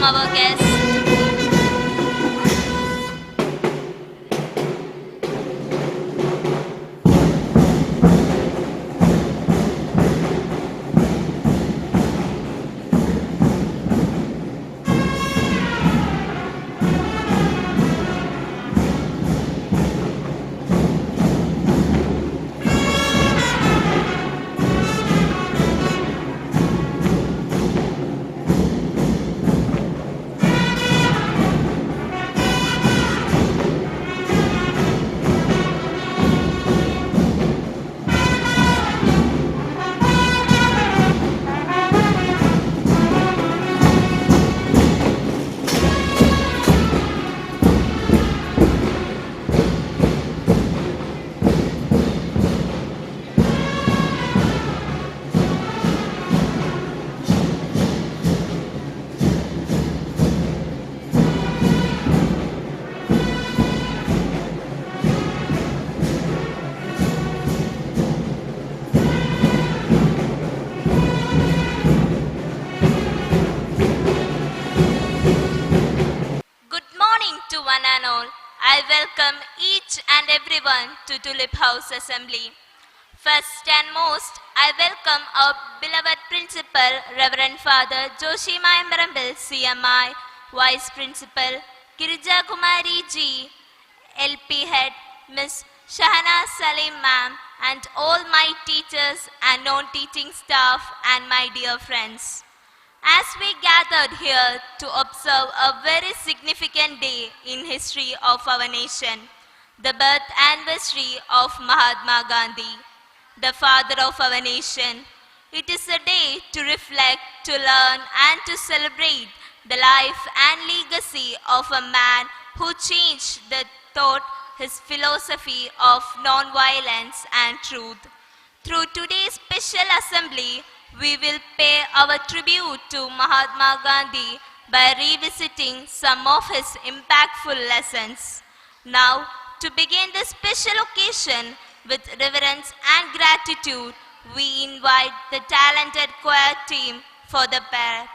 our guest. Good morning to one and all. I welcome each and everyone to Tulip House Assembly. First and most, I welcome our beloved Principal, Reverend Father Joshi Mayambarambil, CMI, Vice Principal Girija Kumari Ji, LP Head Miss Shahana Salim Ma'am, and all my teachers and non-teaching staff and my dear friends. As we gathered here to observe a very significant day in history of our nation, the birth anniversary of Mahatma Gandhi, the father of our nation, it is a day to reflect, to learn and to celebrate the life and legacy of a man who changed the thought, his philosophy of non-violence and truth. Through today's special assembly, we will pay our tribute to Mahatma Gandhi by revisiting some of his impactful lessons. Now, to begin this special occasion with reverence and gratitude, we invite the talented choir team for the prayer.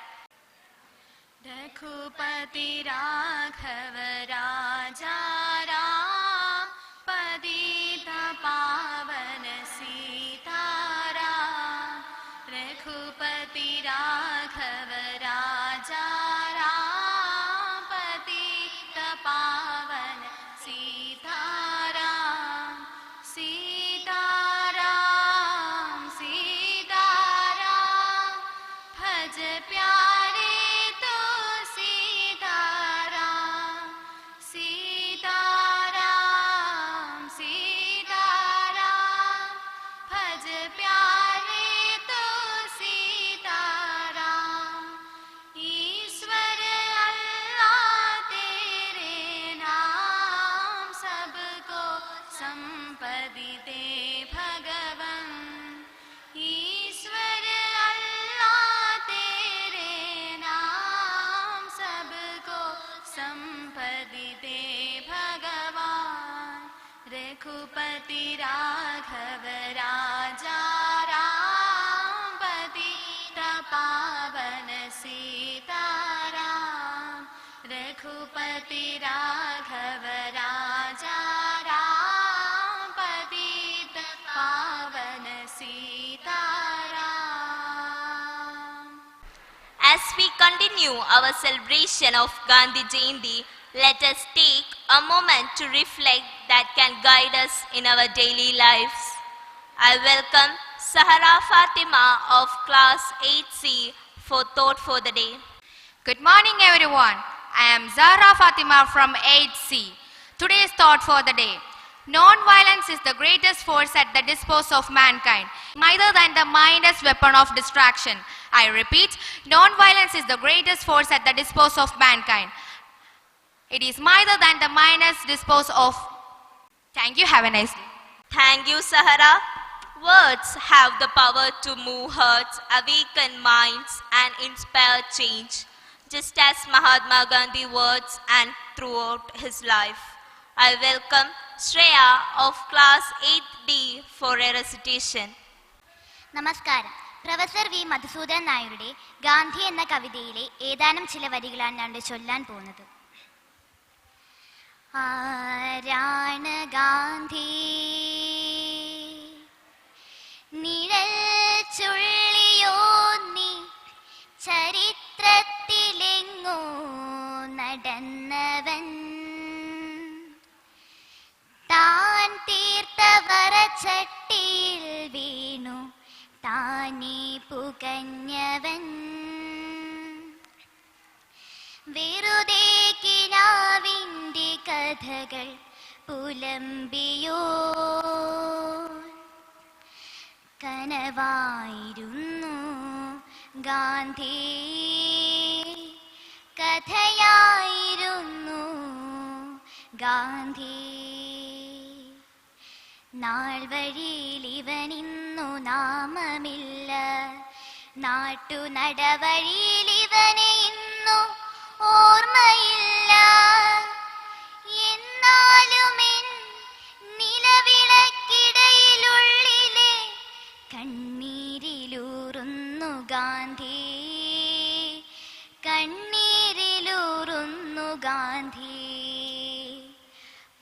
Raghupati Raghav राजा राम पतित पावन सीताराम रघुपति राघव राजा राम पतित पावन सीताराम सीताराम सीताराम भज प्यारे तो सीताराम सीताराम सीताराम भज प्यारे तो सीताराम ईश्वर अल्लाह तेरे नाम सबको संपत्ति दे भगवन ईश्वर अल्लाह तेरे नाम सबको संपत्ति दे भगवान रघुपति राघव राजा राम पतित पावन सीताराम रघुपति राघव राजा राम पतित पावन Sitaram. As we continue our celebration of Gandhi Jayanti, let us take a moment to reflect that can guide us in our daily lives. I welcome Sahara Fatima of class 8C for thought for the day. Good morning everyone. I am Zahra Fatima from 8C. Today's thought for the day. Non-violence is the greatest force at the disposal of mankind, neither than the mindless weapon of distraction. I repeat, non-violence is the greatest force at the disposal of mankind. It is neither than the mindless disposal of. Thank you. Have a nice day. Thank you, Sahara. Words have the power to move hearts, awaken minds, and inspire change, just as Mahatma Gandhi words and throughout his life. I welcome Shreya of class 8D for a recitation. Namaskaram. Professor V Madhusoodanan നായരുടെ ഗാന്ധി എന്ന കവിതയിലെ ഏതാനും ചില വരികളാണ് ഞാൻ ചൊല്ലാൻ പോകുന്നത്. ആരാണ് ഗാന്ധി? നിഴൽ ചുള്ളിയോ നീ ചരിത്രത്തിലെങ്ങോ നടന്നവൻ, താൻ തീർത്ത വരച്ചട്ടിയിൽ വീണു താനേ പുകഞ്ഞവൻ, വെറുതെ കിനാവിൻ്റെ കഥകൾ പുലമ്പിയോ കനവായിരുന്നു ഗാന്ധി, കഥയായിരുന്നു ഗാന്ധി. നാൾ വഴിയിൽ ഇവനിന്നു നാമമില്ല, നാട്ടു നടവഴിയിൽ ഇവനെ ഇന്നു ഓർമ്മയില്ല. എന്നാലും എൻ നിലവിളക്കിടയിലുള്ളിലെ കണ്ണീരിലൂറുന്നു ഗാന്ധി, കണ്ണീരിലൂറുന്നു ഗാന്ധി.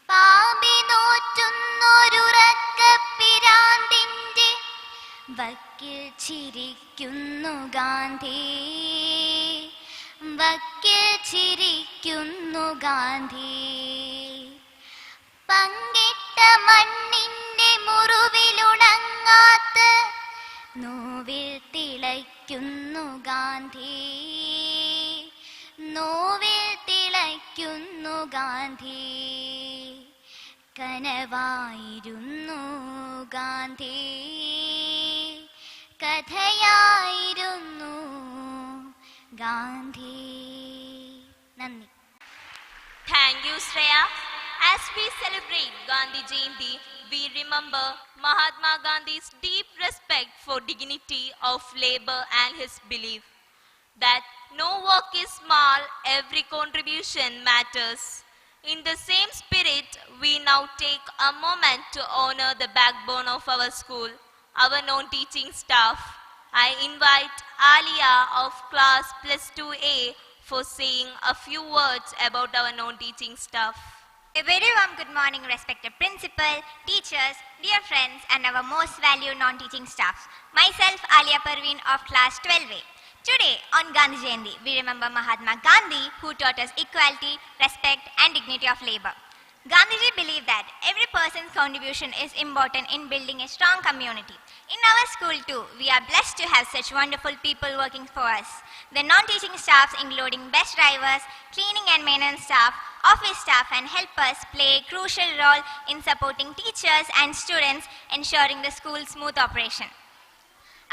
പാമ്പി നോറ്റുന്നൊരുറക്കപ്പിരാന്തിൻ്റെ വക്കിൽ ചിരിക്കുന്നു ഗാന്ധി, വക്കിൽ ചിരിക്കുന്നു ഗാന്ധി. പങ്കിട്ട മണ്ണിൻ്റെ മുറിവിലുണങ്ങാത്ത നോവിൽ തിളയ്ക്കുന്നു ഗാന്ധി, നോവിൽ തിളയ്ക്കുന്നു ഗാന്ധി. കനവായിരുന്നു ഗാന്ധി, കഥയായിരുന്നു ഗാന്ധി. നന്ദി. Thank you, Shreya. As we celebrate Gandhi Jayanti, we remember Mahatma Gandhi's deep respect for dignity of labor and his belief that no work is small, every contribution matters. In the same spirit, we now take a moment to honor the backbone of our school, our non-teaching staff. I invite Alia of class plus 2A for saying a few words about our non-teaching staff. A very warm good morning, respected principal, teachers, dear friends, and our most valued non-teaching staff. Myself, Alia Parveen of class 12A. Today, on Gandhi Jayanti, we remember Mahatma Gandhi, who taught us equality, respect, and dignity of labor. Gandhiji believed that every person's contribution is important in building a strong community. In our school too, we are blessed to have such wonderful people working for us. The non-teaching staffs, including bus drivers, cleaning and maintenance staff, office staff, and helpers play a crucial role in supporting teachers and students, ensuring the school's smooth operation.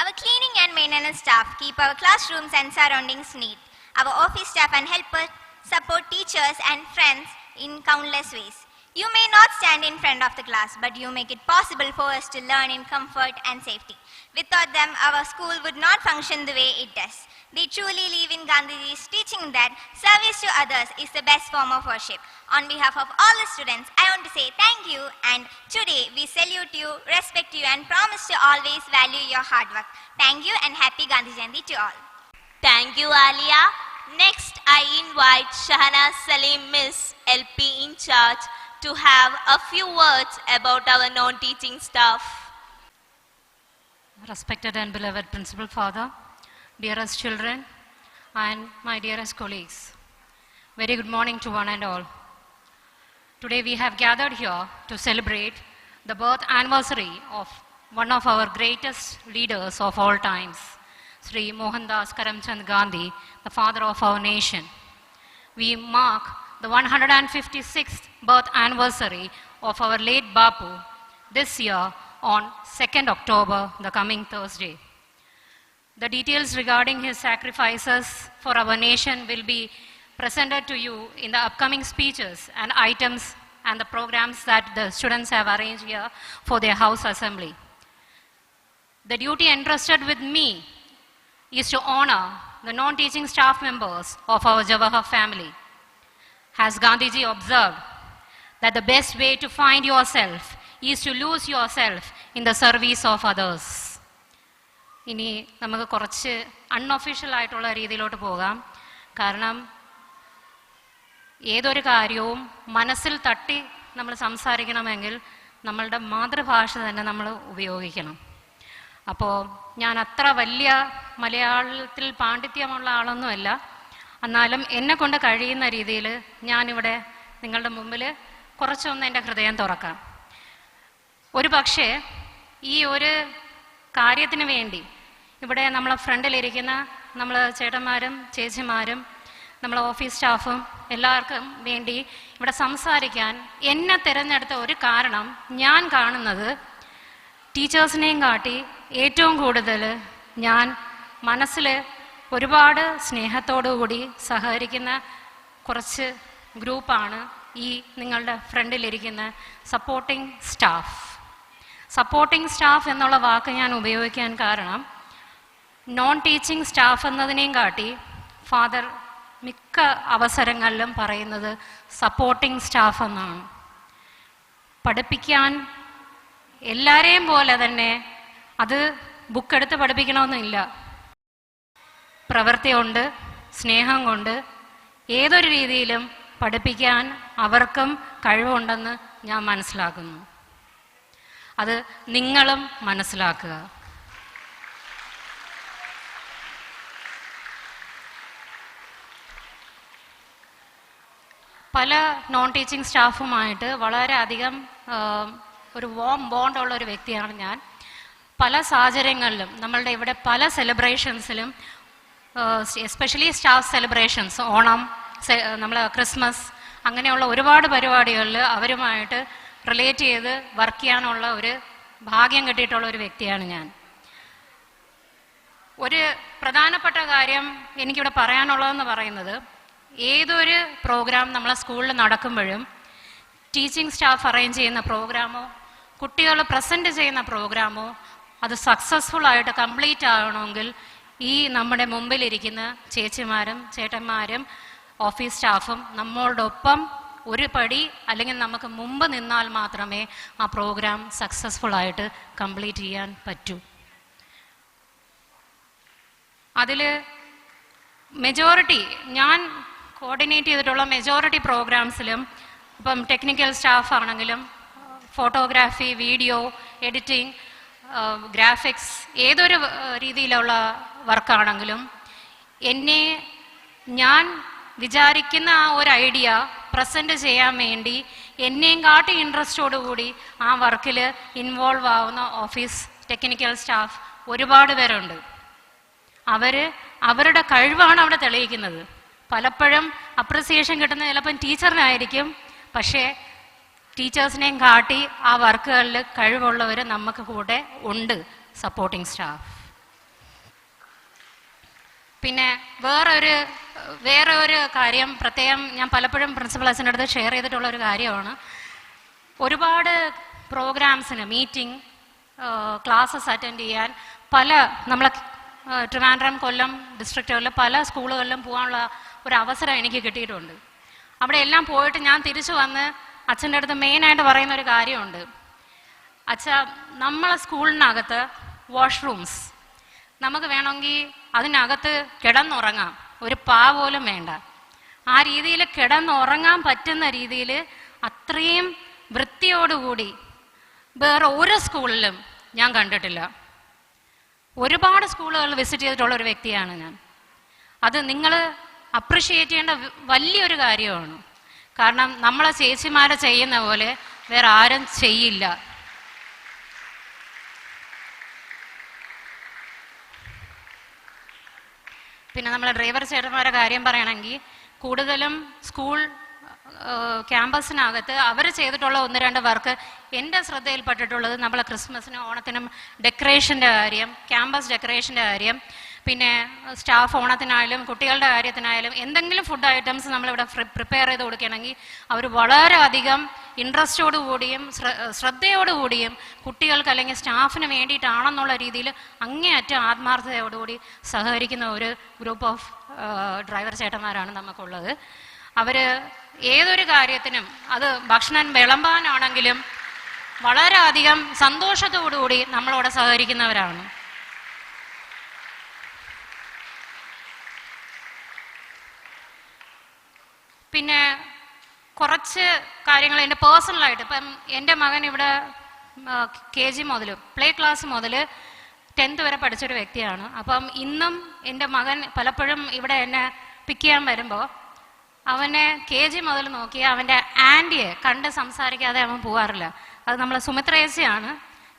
Our cleaning and maintenance staff keep our classrooms and surroundings neat. Our office staff and helpers support teachers and friends in countless ways. You may not stand in front of the class, but you make it possible for us to learn in comfort and safety. Without them, our school would not function the way it does. They truly live in Gandhiji's teaching that service to others is the best form of worship. On behalf of all the students, I want to say thank you, and today we salute you, respect you, and promise to always value your hard work. Thank you and happy Gandhi Jayanti to all. Thank you, Alia. Next, I invite Shahana Salim, Miss LP in charge, to have a few words about our non-teaching staff. Respected and beloved Principal Father, dearest children, and my dearest colleagues, very good morning to one and all. Today we have gathered here to celebrate the birth anniversary of one of our greatest leaders of all times, Sri Mohandas Karamchand Gandhi, the father of our nation. We mark the 156th birth anniversary of our late Bapu this year on 2nd October, the coming Thursday. The details regarding his sacrifices for our nation will be presented to you in the upcoming speeches and items and the programs that the students have arranged here for their house assembly. The duty entrusted with me is to honor the non-teaching staff members of our Jawahar family. As Gandhiji observed, that the best way to find yourself is to lose yourself in the service of others. ഇനി നമുക്ക് കുറച്ച് unofficial ആയിട്ടുള്ള രീതിയിലോട്ട് പോകാം. കാരണം ഏതൊരു കാര്യവും മനസ്സിൽ തട്ടി നമ്മൾ സംസാരിക്കണമെങ്കിൽ നമ്മളുടെ മാതൃഭാഷ തന്നെ നമ്മൾ ഉപയോഗിക്കണം. അപ്പോൾ ഞാൻ അത്ര വലിയ മലയാളത്തിൽ പാണ്ഡിത്യമുള്ള ആളൊന്നുമല്ല. എന്നാലും എന്നെ കൊണ്ട് കഴിയുന്ന രീതിയിൽ ഞാനിവിടെ നിങ്ങളുടെ മുമ്പിൽ കുറച്ചൊന്ന് എൻ്റെ ഹൃദയം തുറക്കാം. ഒരു പക്ഷേ ഈ ഒരു കാര്യത്തിന് വേണ്ടി ഇവിടെ നമ്മളെ ഫ്രണ്ടിലിരിക്കുന്ന നമ്മൾ ചേട്ടന്മാരും ചേച്ചിമാരും നമ്മളെ ഓഫീസ് സ്റ്റാഫും എല്ലാവർക്കും വേണ്ടി ഇവിടെ സംസാരിക്കാൻ എന്നെ തിരഞ്ഞെടുത്ത ഒരു കാരണം ഞാൻ കാണുന്നത് ടീച്ചേഴ്സിനെയും കാട്ടി ഏറ്റവും കൂടുതൽ ഞാൻ മനസ്സിൽ ഒരുപാട് സ്നേഹത്തോടുകൂടി സഹകരിക്കുന്ന കുറച്ച് ഗ്രൂപ്പാണ് ഈ നിങ്ങളുടെ ഫ്രണ്ടിലിരിക്കുന്ന സപ്പോർട്ടിംഗ് സ്റ്റാഫ്. സപ്പോർട്ടിംഗ് സ്റ്റാഫ് എന്നുള്ള വാക്ക് ഞാൻ ഉപയോഗിക്കാൻ കാരണം നോൺ ടീച്ചിങ് സ്റ്റാഫ് എന്നതിനെയും കാട്ടി ഫാദർ മിക്ക അവസരങ്ങളിലും പറയുന്നത് സപ്പോർട്ടിംഗ് സ്റ്റാഫ് എന്നാണ്. പഠിപ്പിക്കാൻ എല്ലാവരെയും പോലെ തന്നെ അത് ബുക്കെടുത്ത് പഠിപ്പിക്കണമെന്നില്ല. പ്രവൃത്തി കൊണ്ട് സ്നേഹം കൊണ്ട് ഏതൊരു രീതിയിലും പഠിപ്പിക്കാൻ അവർക്കും കഴിവുണ്ടെന്ന് ഞാൻ മനസ്സിലാക്കുന്നു. അത് നിങ്ങളും മനസ്സിലാക്കുക. പല നോൺ ടീച്ചിങ് സ്റ്റാഫുമായിട്ട് വളരെയധികം ഒരു വോം ബോണ്ടുള്ള ഒരു വ്യക്തിയാണ് ഞാൻ. പല സാഹചര്യങ്ങളിലും നമ്മളുടെ ഇവിടെ പല സെലിബ്രേഷൻസിലും എസ്പെഷ്യലി സ്റ്റാഫ് സെലിബ്രേഷൻസ്, ഓണം, നമ്മൾ ക്രിസ്മസ്, അങ്ങനെയുള്ള ഒരുപാട് പരിപാടികളിൽ അവരുമായിട്ട് റിലേറ്റ് ചെയ്ത് വർക്ക് ചെയ്യാനുള്ള ഒരു ഭാഗ്യം കിട്ടിയിട്ടുള്ള ഒരു വ്യക്തിയാണ് ഞാൻ. ഒരു പ്രധാനപ്പെട്ട കാര്യം എനിക്കിവിടെ പറയാനുള്ളതെന്ന് പറയുന്നത്, ഏതൊരു പ്രോഗ്രാം നമ്മളെ സ്കൂളിൽ നടക്കുമ്പോഴും ടീച്ചിങ് സ്റ്റാഫ് അറേഞ്ച് ചെയ്യുന്ന പ്രോഗ്രാമോ കുട്ടികൾ പ്രസൻറ്റ് ചെയ്യുന്ന പ്രോഗ്രാമോ അത് സക്സസ്ഫുൾ ആയിട്ട് കംപ്ലീറ്റ് ആകണമെങ്കിൽ ഈ നമ്മുടെ മുമ്പിലിരിക്കുന്ന ചേച്ചിമാരും ചേട്ടന്മാരും ഓഫീസ് സ്റ്റാഫും നമ്മളോടൊപ്പം ഒരു പടി അല്ലെങ്കിൽ നമുക്ക് മുമ്പ് നിന്നാൽ മാത്രമേ ആ പ്രോഗ്രാം സക്സസ്ഫുൾ ആയിട്ട് കംപ്ലീറ്റ് ചെയ്യാൻ പറ്റൂ. അതിൽ മെജോറിറ്റി ഞാൻ കോർഡിനേറ്റ് ചെയ്തിട്ടുള്ള മെജോറിറ്റി പ്രോഗ്രാംസിലും ഇപ്പം ടെക്നിക്കൽ സ്റ്റാഫ് ആണെങ്കിലും ഫോട്ടോഗ്രാഫി, വീഡിയോ എഡിറ്റിംഗ്, ഗ്രാഫിക്സ്, ഏതൊരു രീതിയിലുള്ള വർക്കാണെങ്കിലും ഞാൻ വിചാരിക്കുന്ന ആ ഒരു ഐഡിയ പ്രസൻറ്റ് ചെയ്യാൻ വേണ്ടി എന്നെയും കാട്ടി ഇൻട്രസ്റ്റോടുകൂടി ആ വർക്കിൽ ഇൻവോൾവ് ആവുന്ന ഓഫീസ് ടെക്നിക്കൽ സ്റ്റാഫ് ഒരുപാട് പേരുണ്ട്. അവരുടെ കഴിവാണ് അവിടെ തെളിയിക്കുന്നത്. പലപ്പോഴും അപ്രിസിയേഷൻ കിട്ടുന്നത് ചിലപ്പം ടീച്ചറിനായിരിക്കും, പക്ഷേ ടീച്ചേഴ്സിനെയും കാട്ടി ആ വർക്കുകളിൽ കഴിവുള്ളവർ നമുക്ക് കൂടെ ഉണ്ട്, സപ്പോർട്ടിംഗ് സ്റ്റാഫ്. പിന്നെ വേറെ ഒരു കാര്യം പ്രത്യേകം ഞാൻ പലപ്പോഴും പ്രിൻസിപ്പൽ അച്ഛൻ്റെ അടുത്ത് ഷെയർ ചെയ്തിട്ടുള്ള ഒരു കാര്യമാണ്. ഒരുപാട് പ്രോഗ്രാംസിന്, മീറ്റിംഗ്, ക്ലാസ്സസ് അറ്റൻഡ് ചെയ്യാൻ നമ്മളെ ട്രിവാൻഡ്രം, കൊല്ലം ഡിസ്ട്രിക്റ്റുകളിൽ പല സ്കൂളുകളിലും പോകാനുള്ള ഒരു അവസരം എനിക്ക് കിട്ടിയിട്ടുണ്ട്. അവിടെ എല്ലാം പോയിട്ട് ഞാൻ തിരിച്ചു വന്ന് അച്ഛൻ്റെ അടുത്ത് മെയിനായിട്ട് പറയുന്ന ഒരു കാര്യമുണ്ട്. അച്ഛാ, നമ്മളെ സ്കൂളിനകത്ത് വാഷ്റൂംസ് നമുക്ക് വേണമെങ്കിൽ അതിനകത്ത് കിടന്നുറങ്ങാം, ഒരു പാ പോലും വേണ്ട. ആ രീതിയിൽ കിടന്നുറങ്ങാൻ പറ്റുന്ന രീതിയിൽ അത്രയും വൃത്തിയോടുകൂടി വേറെ ഒരു സ്കൂളിലും ഞാൻ കണ്ടിട്ടില്ല. ഒരുപാട് സ്കൂളുകൾ വിസിറ്റ് ചെയ്തിട്ടുള്ള ഒരു വ്യക്തിയാണ് ഞാൻ. അത് നിങ്ങൾ അപ്രിഷിയേറ്റ് ചെയ്യേണ്ട വലിയൊരു കാര്യമാണ്. കാരണം നമ്മളെ ചേച്ചിമാരെ ചെയ്യുന്ന പോലെ വേറെ ആരും ചെയ്യില്ല. പിന്നെ നമ്മളെ ഡ്രൈവർ ചേട്ടന്മാരുടെ കാര്യം പറയുകയാണെങ്കിൽ കൂടുതലും സ്കൂൾ ക്യാമ്പസിനകത്ത് അവർ ചെയ്തിട്ടുള്ള 1-2 വർക്ക് എൻ്റെ ശ്രദ്ധയിൽപ്പെട്ടിട്ടുള്ളത് നമ്മളെ ക്രിസ്മസിനും ഓണത്തിനും ഡെക്കറേഷൻ്റെ കാര്യം, ക്യാമ്പസ് ഡെക്കറേഷൻ്റെ കാര്യം, പിന്നെ സ്റ്റാഫ് ഓണത്തിനായാലും കുട്ടികളുടെ കാര്യത്തിനായാലും എന്തെങ്കിലും ഫുഡ് ഐറ്റംസ് നമ്മളിവിടെ പ്രിപ്പയർ ചെയ്ത് കൊടുക്കുകയാണെങ്കിൽ അവർ വളരെയധികം ഇൻട്രസ്റ്റോടുകൂടിയും ശ്രദ്ധയോടുകൂടിയും കുട്ടികൾക്ക് അല്ലെങ്കിൽ സ്റ്റാഫിന് വേണ്ടിയിട്ടാണെന്നുള്ള രീതിയിൽ അങ്ങേയറ്റം ആത്മാർത്ഥതയോടുകൂടി സഹകരിക്കുന്ന ഒരു ഗ്രൂപ്പ് ഓഫ് ഡ്രൈവർ ചേട്ടന്മാരാണ് നമുക്കുള്ളത്. അവർ ഏതൊരു കാര്യത്തിനും, അത് ഭക്ഷണം വിളമ്പാനാണെങ്കിലും വളരെയധികം സന്തോഷത്തോടുകൂടി നമ്മളോട് സഹകരിക്കുന്നവരാണ്. പിന്നെ കുറച്ച് കാര്യങ്ങൾ എൻ്റെ പേഴ്സണലായിട്ട്, ഇപ്പം എൻ്റെ മകൻ ഇവിടെ KG മുതൽ പ്ലേ ക്ലാസ് മുതൽ 10th വരെ പഠിച്ചൊരു വ്യക്തിയാണ്. അപ്പം ഇന്നും എൻ്റെ മകൻ പലപ്പോഴും ഇവിടെ എന്നെ പിക്ക് ചെയ്യാൻ വരുമ്പോൾ അവനെ KG മുതൽ നോക്കി അവൻ്റെ ആൻറ്റിയെ കണ്ട് സംസാരിക്കാതെ അവൻ പോകാറില്ല. അത് നമ്മളെ സുമിത്രേച്ചിയാണ്.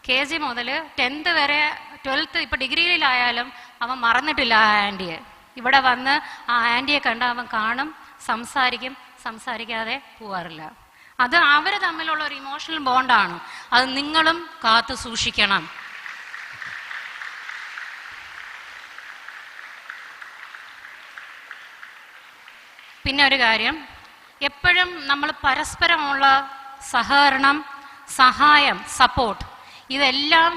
KG മുതൽ 10th വരെ 12th ഇപ്പം ഡിഗ്രിയിലായാലും അവൻ മറന്നിട്ടില്ല ആ ആൻറ്റിയെ. ഇവിടെ വന്ന് ആ ആൻറ്റിയെ കണ്ട് അവൻ കാണും, സംസാരിക്കും, സംസാരിക്കാതെ പോകാറില്ല. അത് അവർ തമ്മിലുള്ള ഒരു ഇമോഷണൽ ബോണ്ടാണ്. അത് നിങ്ങളും കാത്തു സൂക്ഷിക്കണം. പിന്നെ ഒരു കാര്യം, എപ്പോഴും നമ്മൾ പരസ്പരമുള്ള സഹകരണം, സഹായം, സപ്പോർട്ട്, ഇതെല്ലാം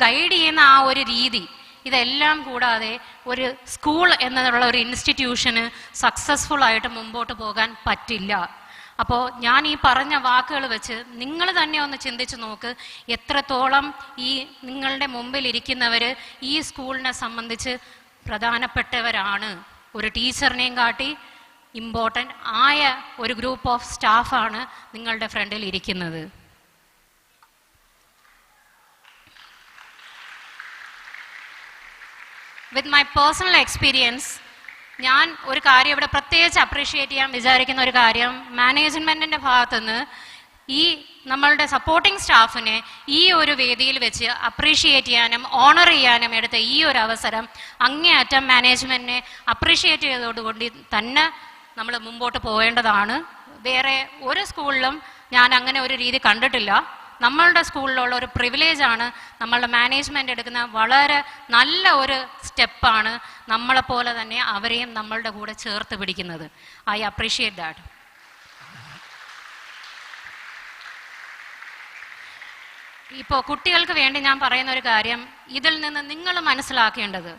ഗൈഡ് ചെയ്യുന്ന ആ ഒരു രീതി, ഇതെല്ലാം കൂടാതെ ഒരു സ്കൂൾ എന്നുള്ള ഒരു ഇൻസ്റ്റിറ്റ്യൂഷന് സക്സസ്ഫുൾ ആയിട്ട് മുമ്പോട്ട് പോകാൻ പറ്റില്ല. അപ്പോൾ ഞാൻ ഈ പറഞ്ഞ വാക്കുകൾ വെച്ച് നിങ്ങൾ തന്നെ ഒന്ന് ചിന്തിച്ച് നോക്ക്, എത്രത്തോളം ഈ നിങ്ങളുടെ മുമ്പിൽ ഇരിക്കുന്നവർ ഈ സ്കൂളിനെ സംബന്ധിച്ച് പ്രധാനപ്പെട്ടവരാണ്. ഒരു ടീച്ചറിനെയും കാട്ടി ഇമ്പോർട്ടൻ്റ് ആയ ഒരു ഗ്രൂപ്പ് ഓഫ് സ്റ്റാഫാണ് നിങ്ങളുടെ ഫ്രണ്ടിൽ ഇരിക്കുന്നത്. വിത്ത് മൈ പേഴ്സണൽ എക്സ്പീരിയൻസ്, ഞാൻ ഒരു കാര്യം ഇവിടെ പ്രത്യേകിച്ച് അപ്രീഷിയേറ്റ് ചെയ്യാൻ വിചാരിക്കുന്ന ഒരു കാര്യം, മാനേജ്മെൻറ്റിൻ്റെ ഭാഗത്തുനിന്ന് ഈ നമ്മളുടെ സപ്പോർട്ടിംഗ് സ്റ്റാഫിനെ ഈ ഒരു വേദിയിൽ വെച്ച് അപ്രീഷിയേറ്റ് ചെയ്യാനും ഓണർ ചെയ്യാനും എടുത്ത ഈ ഒരു അവസരം അങ്ങേയറ്റം മാനേജ്മെൻറ്റിനെ അപ്രീഷിയേറ്റ് ചെയ്തതോടുകൂടി തന്നെ നമ്മൾ മുമ്പോട്ട് പോകേണ്ടതാണ്. വേറെ ഒരു സ്കൂളിലും ഞാൻ അങ്ങനെ ഒരു രീതി കണ്ടിട്ടില്ല. നമ്മളുടെ സ്കൂളിലുള്ള ഒരു പ്രിവിലേജാണ്, നമ്മളുടെ മാനേജ്മെൻറ്റ് എടുക്കുന്ന വളരെ നല്ല ഒരു സ്റ്റെപ്പാണ് നമ്മളെപ്പോലെ തന്നെ അവരെയും നമ്മളുടെ കൂടെ ചേർത്ത് പിടിക്കുന്നത്. I appreciate that. ഇപ്പോൾ കുട്ടികൾക്ക് വേണ്ടി ഞാൻ പറയുന്ന ഒരു കാര്യം, ഇതിൽ നിന്ന് നിങ്ങൾ മനസ്സിലാക്കേണ്ടത്,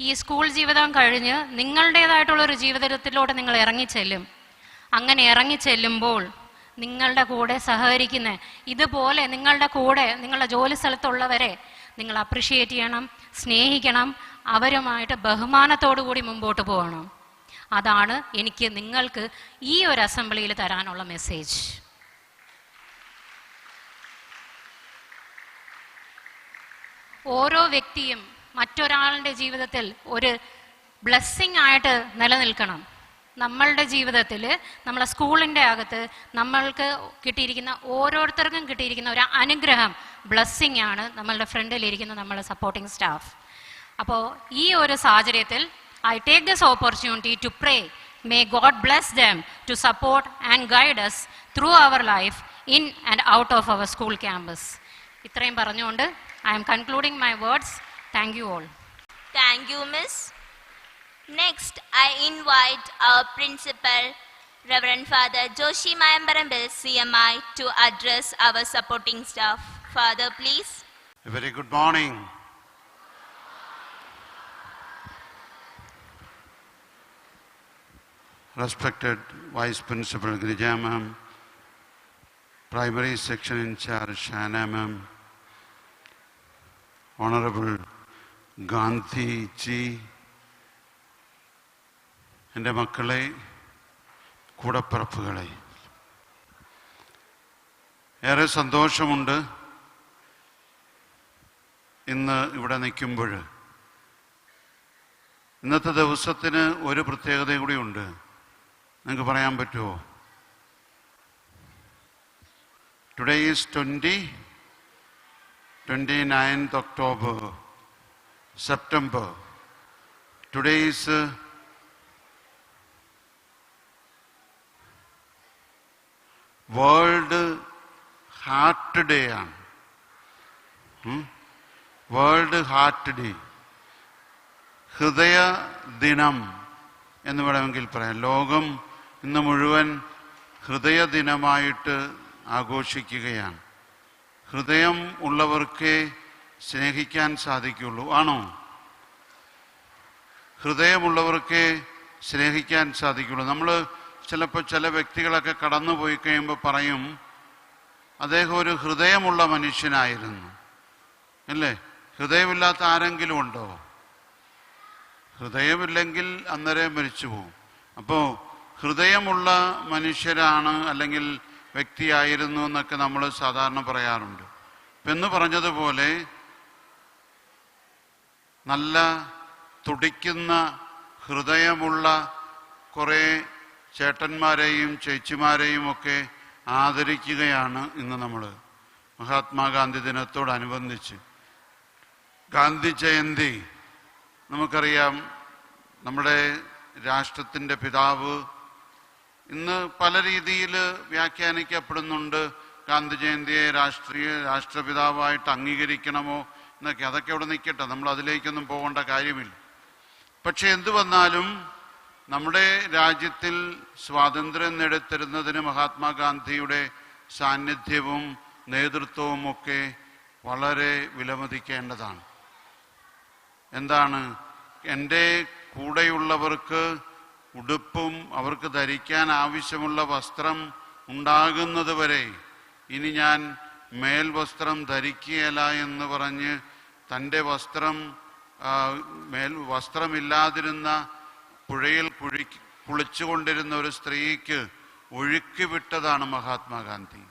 ഈ സ്കൂൾ ജീവിതം കഴിഞ്ഞ് നിങ്ങളുടേതായിട്ടുള്ളൊരു ജീവിതത്തിലൂടെ നിങ്ങൾ ഇറങ്ങിച്ചെല്ലും. അങ്ങനെ ഇറങ്ങിച്ചെല്ലുമ്പോൾ നിങ്ങളുടെ കൂടെ സഹകരിക്കുന്ന, ഇതുപോലെ നിങ്ങളുടെ കൂടെ നിങ്ങളുടെ ജോലി സ്ഥലത്തുള്ളവരെ നിങ്ങൾ അപ്രിഷിയേറ്റ് ചെയ്യണം, സ്നേഹിക്കണം, അവരുമായിട്ട് ബഹുമാനത്തോടു കൂടി മുമ്പോട്ട് പോകണം. അതാണ് എനിക്ക് നിങ്ങൾക്ക് ഈ ഒരു അസംബ്ലിയിൽ തരാനുള്ള മെസ്സേജ്. ഓരോ വ്യക്തിയും മറ്റൊരാളുടെ ജീവിതത്തിൽ ഒരു ബ്ലെസ്സിങ് ആയിട്ട് നിലനിൽക്കണം. നമ്മളുടെ ജീവിതത്തിൽ, നമ്മളെ സ്കൂളിൻ്റെ അകത്ത് നമ്മൾക്ക് കിട്ടിയിരിക്കുന്ന, ഓരോരുത്തർക്കും കിട്ടിയിരിക്കുന്ന ഒരു അനുഗ്രഹം, ബ്ലെസ്സിങ് ആണ് നമ്മളുടെ ഫ്രണ്ടിലിരിക്കുന്ന നമ്മളെ സപ്പോർട്ടിംഗ് സ്റ്റാഫ്. അപ്പോൾ ഈ ഒരു സാഹചര്യത്തിൽ I take this opportunity to pray, may God bless them to support and guide us through our life in and out of our school campus. ഇത്രയും പറഞ്ഞുകൊണ്ട് I am concluding my words. Thank you all. Thank you, Miss. Next, I invite our principal, Reverend Father Joshi Mayambarambil, CMI, to address our supporting staff. Father, please. A very good morning. Respected Vice Principal Girija Ma'am, Primary Section in charge Shana Ma'am, Honorable Gandhi Ji, എൻ്റെ മക്കളെ, കൂടപ്പിറപ്പുകളെ, ഏറെ സന്തോഷമുണ്ട് ഇന്ന് ഇവിടെ നിൽക്കുമ്പോൾ. ഇന്നത്തെ ദിവസത്തിന് ഒരു പ്രത്യേകത കൂടിയുണ്ട്. നിങ്ങൾക്ക് പറയാൻ പറ്റുമോ? Today is 29th October, September. Today is world heart day ആണ്. വേൾഡ് ഹാർട്ട് ഡേ, ഹൃദയ ദിനം എന്ന് വേണമെങ്കിൽ പറയാം. ലോകം ഇന്ന് മുഴുവൻ ഹൃദയ ദിനമായിട്ട് ആഘോഷിക്കുകയാണ്. ഹൃദയം ഉള്ളവർക്കേ സ്നേഹിക്കാൻ സാധിക്കുള്ളൂ. ആണോ? ഹൃദയമുള്ളവർക്കേ സ്നേഹിക്കാൻ സാധിക്കുള്ളൂ. നമ്മൾ ചിലപ്പോൾ ചില വ്യക്തികളൊക്കെ കടന്നു പോയി കഴിയുമ്പോൾ പറയും, അദ്ദേഹം ഒരു ഹൃദയമുള്ള മനുഷ്യനായിരുന്നു. അല്ലേ? ഹൃദയമില്ലാത്ത ആരെങ്കിലും ഉണ്ടോ? ഹൃദയമില്ലെങ്കിൽ അന്നേരം മരിച്ചു പോകും. അപ്പോൾ ഹൃദയമുള്ള മനുഷ്യരാണ് അല്ലെങ്കിൽ വ്യക്തിയായിരുന്നു എന്നൊക്കെ നമ്മൾ സാധാരണ പറയാറുണ്ട്. എന്ന് പറഞ്ഞതുപോലെ നല്ല തുടിക്കുന്ന ഹൃദയമുള്ള കുറേ ചേട്ടന്മാരെയും ചേച്ചിമാരെയും ഒക്കെ ആദരിക്കുകയാണ് ഇന്ന് നമ്മൾ മഹാത്മാഗാന്ധി ദിനത്തോടനുബന്ധിച്ച്. ഗാന്ധി ജയന്തി നമുക്കറിയാം, നമ്മുടെ രാഷ്ട്രത്തിൻ്റെ പിതാവ് ഇന്ന് പല രീതിയിൽ വ്യാഖ്യാനിക്കപ്പെടുന്നുണ്ട്. ഗാന്ധി ജയന്തിയെ രാഷ്ട്രപിതാവായിട്ട് അംഗീകരിക്കണമോ എന്നൊക്കെ. അതൊക്കെ അവിടെ നിൽക്കട്ടെ, നമ്മൾ അതിലേക്കൊന്നും പോകേണ്ട കാര്യമില്ല. പക്ഷെ എന്തു വന്നാലും നമ്മുടെ രാജ്യത്തിൽ സ്വാതന്ത്ര്യം നേടിത്തരുന്നതിന് മഹാത്മാഗാന്ധിയുടെ സാന്നിധ്യവും നേതൃത്വവും ഒക്കെ വളരെ വിലമതിക്കേണ്ടതാണ്. എന്താണ്, എൻ്റെ കൂടെയുള്ളവർക്ക് ഉടുപ്പും അവർക്ക് ധരിക്കാൻ ആവശ്യമുള്ള വസ്ത്രം ഉണ്ടാകുന്നത് വരെ ഇനി ഞാൻ മേൽവസ്ത്രം ധരിക്കുകയില്ല എന്ന് പറഞ്ഞ് തൻ്റെ വസ്ത്രമില്ലാതിരുന്ന പുഴയിൽ കുളിച്ചുകൊണ്ടിരുന്ന ഒരു സ്ത്രീക്ക് ഒഴുക്കി വിട്ടതാണ് മഹാത്മാഗാന്ധി.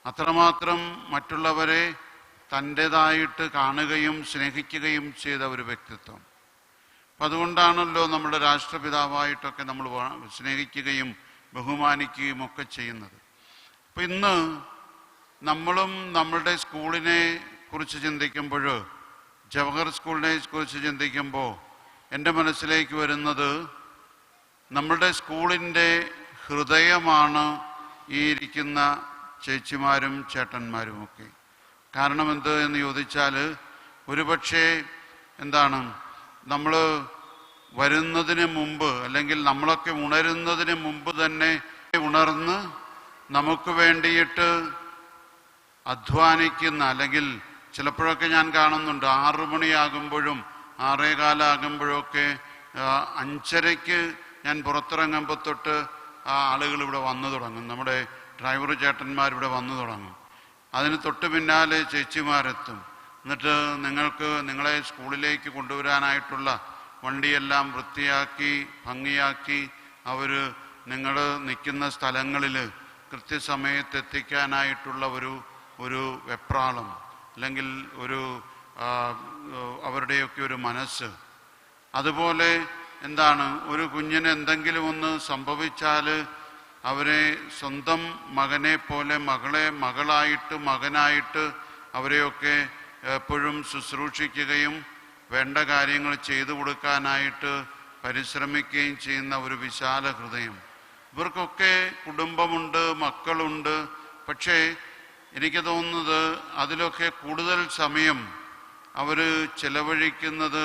അത്രമാത്രം മറ്റുള്ളവരെ തൻ്റെതായിട്ട് കാണുകയും സ്നേഹിക്കുകയും ചെയ്ത ഒരു വ്യക്തിത്വം. അപ്പം അതുകൊണ്ടാണല്ലോ നമ്മുടെ രാഷ്ട്രപിതാവായിട്ടൊക്കെ നമ്മൾ സ്നേഹിക്കുകയും ബഹുമാനിക്കുകയും ഒക്കെ ചെയ്യുന്നത്. അപ്പം ഇന്ന് നമ്മളും നമ്മളുടെ സ്കൂളിനെ കുറിച്ച് ചിന്തിക്കുമ്പോൾ, ജവഹർ സ്കൂളിനെ കുറിച്ച് ചിന്തിക്കുമ്പോൾ എൻ്റെ മനസ്സിലേക്ക് വരുന്നത് നമ്മളുടെ സ്കൂളിൻ്റെ ഹൃദയമാണ് ഈ ഇരിക്കുന്ന ചേച്ചിമാരും ചേട്ടന്മാരുമൊക്കെ. കാരണം എന്ത് എന്ന് ചോദിച്ചാൽ, ഒരുപക്ഷെ എന്താണ്, നമ്മൾ വരുന്നതിന് മുമ്പ് അല്ലെങ്കിൽ നമ്മളൊക്കെ ഉണരുന്നതിന് മുമ്പ് തന്നെ ഉണർന്ന് നമുക്ക് വേണ്ടിയിട്ട് അധ്വാനിക്കുന്ന, അല്ലെങ്കിൽ ചിലപ്പോഴൊക്കെ ഞാൻ കാണുന്നുണ്ട് 6 മണിയാകുമ്പോഴും 6:15 5:30 ഞാൻ പുറത്തിറങ്ങുമ്പോൾ തൊട്ട് ആ ആളുകൾ ഇവിടെ വന്നു തുടങ്ങും. നമ്മുടെ ഡ്രൈവർ ചേട്ടന്മാരിവിടെ വന്നു തുടങ്ങും. അതിന് തൊട്ട് പിന്നാലെ ചേച്ചിമാരെത്തും. എന്നിട്ട് നിങ്ങളെ സ്കൂളിലേക്ക് കൊണ്ടുവരാനായിട്ടുള്ള വണ്ടിയെല്ലാം വൃത്തിയാക്കി ഭംഗിയാക്കി അവർ നിങ്ങൾ നിൽക്കുന്ന സ്ഥലങ്ങളിൽ കൃത്യസമയത്ത് എത്തിക്കാനായിട്ടുള്ള ഒരു വെപ്രാളം, അല്ലെങ്കിൽ അവരുടെയൊക്കെ ഒരു മനസ്സ്. അതുപോലെ എന്താണ്, ഒരു കുഞ്ഞിന് എന്തെങ്കിലും ഒന്ന് സംഭവിച്ചാൽ അവരെ സ്വന്തം മകനെ പോലെ മകളായിട്ട് മകനായിട്ട് അവരെയൊക്കെ എപ്പോഴും ശുശ്രൂഷിക്കുകയും വേണ്ട കാര്യങ്ങൾ ചെയ്തു കൊടുക്കാനായിട്ട് പരിശ്രമിക്കുകയും ചെയ്യുന്ന ഒരു വിശാല ഹൃദയം. ഇവർക്കൊക്കെ കുടുംബമുണ്ട്, മക്കളുണ്ട്. പക്ഷേ എനിക്ക് തോന്നുന്നത് അതിലൊക്കെ കൂടുതൽ സമയം അവർ ചെലവഴിക്കുന്നത്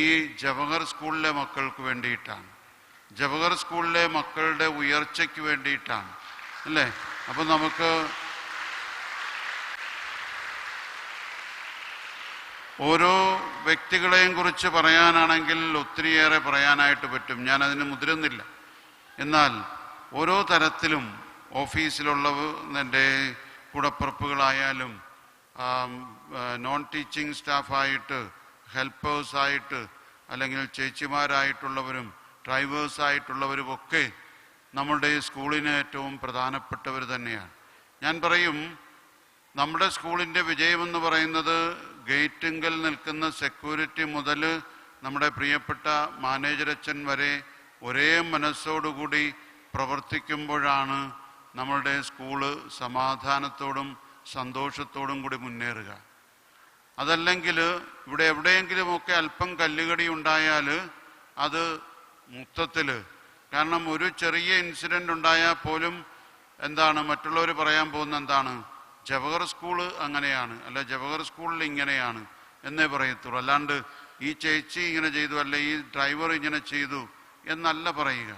ഈ ജവഹർ സ്കൂളിലെ മക്കൾക്ക് വേണ്ടിയിട്ടാണ്, ജവഹർ സ്കൂളിലെ മക്കളുടെ ഉയർച്ചയ്ക്ക് വേണ്ടിയിട്ടാണ്, അല്ലേ? അപ്പം നമുക്ക് ഓരോ വ്യക്തികളെയും കുറിച്ച് പറയാനാണെങ്കിൽ ഒത്തിരിയേറെ പറയാനായിട്ട് പറ്റും. ഞാനതിന് മുതിരുന്നില്ല. എന്നാൽ ഓരോ തരത്തിലും ഓഫീസിലുള്ളവരുടെ കൂടപ്പുറപ്പുകളായാലും നോൺ ടീച്ചിങ് സ്റ്റാഫായിട്ട്, ഹെൽപ്പേഴ്സായിട്ട്, അല്ലെങ്കിൽ ചേച്ചിമാരായിട്ടുള്ളവരും ഡ്രൈവേഴ്സായിട്ടുള്ളവരും ഒക്കെ നമ്മളുടെ സ്കൂളിന് ഏറ്റവും പ്രധാനപ്പെട്ടവർ തന്നെയാണ്. ഞാൻ പറയും, നമ്മുടെ സ്കൂളിൻ്റെ വിജയമെന്ന് പറയുന്നത് ഗേറ്റിങ്കൽ നിൽക്കുന്ന സെക്യൂരിറ്റി മുതൽ നമ്മുടെ പ്രിയപ്പെട്ട മാനേജരച്ഛൻ വരെ ഒരേ മനസ്സോടുകൂടി പ്രവർത്തിക്കുമ്പോഴാണ് നമ്മളുടെ സ്കൂള് സമാധാനത്തോടും സന്തോഷത്തോടും കൂടി മുന്നേറുക. അതല്ലെങ്കിൽ ഇവിടെ എവിടെയെങ്കിലുമൊക്കെ അല്പം കല്ലുകടി ഉണ്ടായാൽ അത് മൊത്തത്തിൽ, കാരണം ഒരു ചെറിയ ഇൻസിഡൻ്റ് ഉണ്ടായാൽ പോലും എന്താണ് മറ്റുള്ളവർ പറയാൻ പോകുന്ന എന്താണ്, ജവഹർ സ്കൂള് അങ്ങനെയാണ്, അല്ല ജവഹർ സ്കൂളിൽ ഇങ്ങനെയാണ് എന്നേ പറയത്തുള്ളൂ. അല്ലാണ്ട് ഈ ചേച്ചി ഇങ്ങനെ ചെയ്തു, അല്ല ഈ ഡ്രൈവർ ഇങ്ങനെ ചെയ്തു എന്നല്ല പറയുക.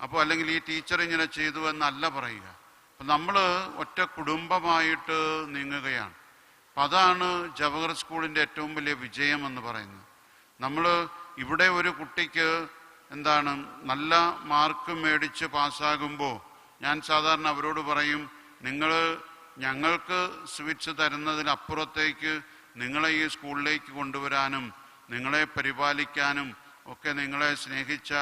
അപ്പോൾ അല്ലെങ്കിൽ ഈ ടീച്ചർ ഇങ്ങനെ ചെയ്തു എന്നല്ല പറയുക. അപ്പം നമ്മൾ ഒറ്റ കുടുംബമായിട്ട് നീങ്ങുകയാണ്. അപ്പം അതാണ് ജവഹർ സ്കൂളിൻ്റെ ഏറ്റവും വലിയ വിജയം എന്ന് പറയുന്നത്. നമ്മൾ ഇവിടെ ഒരു കുട്ടിക്ക് എന്താണ് നല്ല മാർക്ക് മേടിച്ച് പാസ്സാകുമ്പോൾ ഞാൻ സാധാരണ അവരോട് പറയും, ഞങ്ങൾക്ക് സ്വീറ്റ്സ് തരുന്നതിനപ്പുറത്തേക്ക് നിങ്ങളെ ഈ സ്കൂളിലേക്ക് കൊണ്ടുവരാനും നിങ്ങളെ പരിപാലിക്കാനും ഒക്കെ നിങ്ങളെ സ്നേഹിച്ച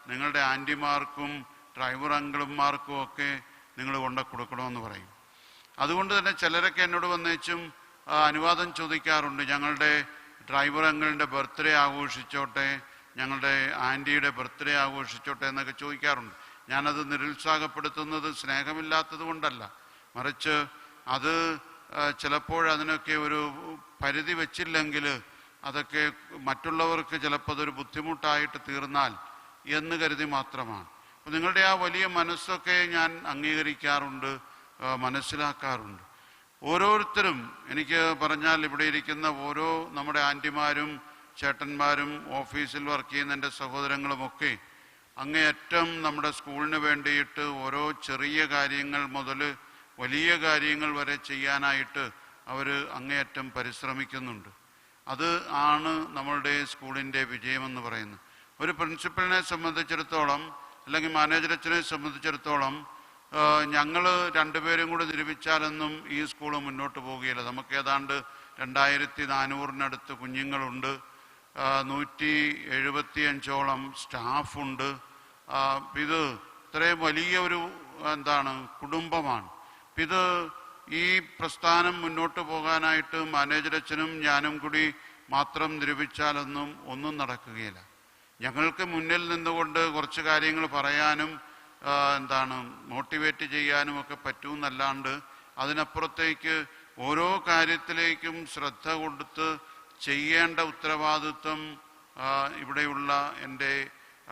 നിങ്ങളുടെ ആൻറ്റിമാർക്കും ഡ്രൈവർ അങ്കിളുമാർക്കും ഒക്കെ നിങ്ങൾ കൊണ്ട കൊടുക്കണമെന്ന് പറയും. അതുകൊണ്ട് തന്നെ ചിലരൊക്കെ എന്നോട് വന്നേച്ചും അനുവാദം ചോദിക്കാറുണ്ട്. ഞങ്ങളുടെ ഡ്രൈവർ അങ്കിളിൻ്റെ ബർത്ത്ഡേ ആഘോഷിച്ചോട്ടെ, ഞങ്ങളുടെ ആൻറ്റിയുടെ ബർത്ത്ഡേ ആഘോഷിച്ചോട്ടെ എന്നൊക്കെ ചോദിക്കാറുണ്ട്. ഞാനത് നിരുത്സാഹപ്പെടുത്തുന്നത് സ്നേഹമില്ലാത്തത് കൊണ്ടല്ല, മറിച്ച് അത് ചിലപ്പോഴതിനൊക്കെ ഒരു പരിധി വെച്ചില്ലെങ്കിൽ അതൊക്കെ മറ്റുള്ളവർക്ക് ചിലപ്പോൾ അതൊരു ബുദ്ധിമുട്ടായിട്ട് തീർന്നാൽ എന്ന് കരുതി മാത്രമാണ്. അപ്പോൾ നിങ്ങളുടെ ആ വലിയ മനസ്സൊക്കെ ഞാൻ അംഗീകരിക്കാറുണ്ട്, മനസ്സിലാക്കാറുണ്ട്. ഓരോരുത്തരും എനിക്ക് പറഞ്ഞാൽ ഇവിടെ ഇരിക്കുന്ന ഓരോ നമ്മുടെ ആൻറ്റിമാരും ചേട്ടന്മാരും ഓഫീസിൽ വർക്ക് ചെയ്യുന്ന എൻ്റെ സഹോദരങ്ങളുമൊക്കെ അങ്ങേയറ്റം നമ്മുടെ സ്കൂളിന് വേണ്ടിയിട്ട് ഓരോ ചെറിയ കാര്യങ്ങൾ മുതൽ വലിയ കാര്യങ്ങൾ വരെ ചെയ്യാനായിട്ട് അവർ അങ്ങേയറ്റം പരിശ്രമിക്കുന്നുണ്ട്. അത് ആണ് നമ്മളുടെ സ്കൂളിൻ്റെ വിജയമെന്ന് പറയുന്നത്. ഒരു പ്രിൻസിപ്പലിനെ സംബന്ധിച്ചിടത്തോളം അല്ലെങ്കിൽ മാനേജരച്ചനെ സംബന്ധിച്ചിടത്തോളം ഞങ്ങൾ രണ്ടുപേരും കൂടി നിരൂപിച്ചാലൊന്നും ഈ സ്കൂൾ മുന്നോട്ട് പോവുകയില്ല. നമുക്ക് ഏതാണ്ട് 2400-നടുത്ത് കുഞ്ഞുങ്ങളുണ്ട്, 175ഓളം സ്റ്റാഫുണ്ട്. ഇത് ഇത്രയും വലിയ ഒരു കുടുംബമാണ്. ഇത് ഈ പ്രസ്ഥാനം മുന്നോട്ട് പോകാനായിട്ട് മാനേജരച്ചനും ഞാനും കൂടി മാത്രം നിരൂപിച്ചാലൊന്നും ഒന്നും നടക്കുകയില്ല. ഞങ്ങൾക്ക് മുന്നിൽ നിന്നുകൊണ്ട് കുറച്ച് കാര്യങ്ങൾ പറയാനും മോട്ടിവേറ്റ് ചെയ്യാനും ഒക്കെ പറ്റുമെന്നല്ലാണ്ട് അതിനപ്പുറത്തേക്ക് ഓരോ കാര്യത്തിലേക്കും ശ്രദ്ധ കൊടുത്ത് ചെയ്യേണ്ട ഉത്തരവാദിത്വം ഇവിടെയുള്ള എൻ്റെ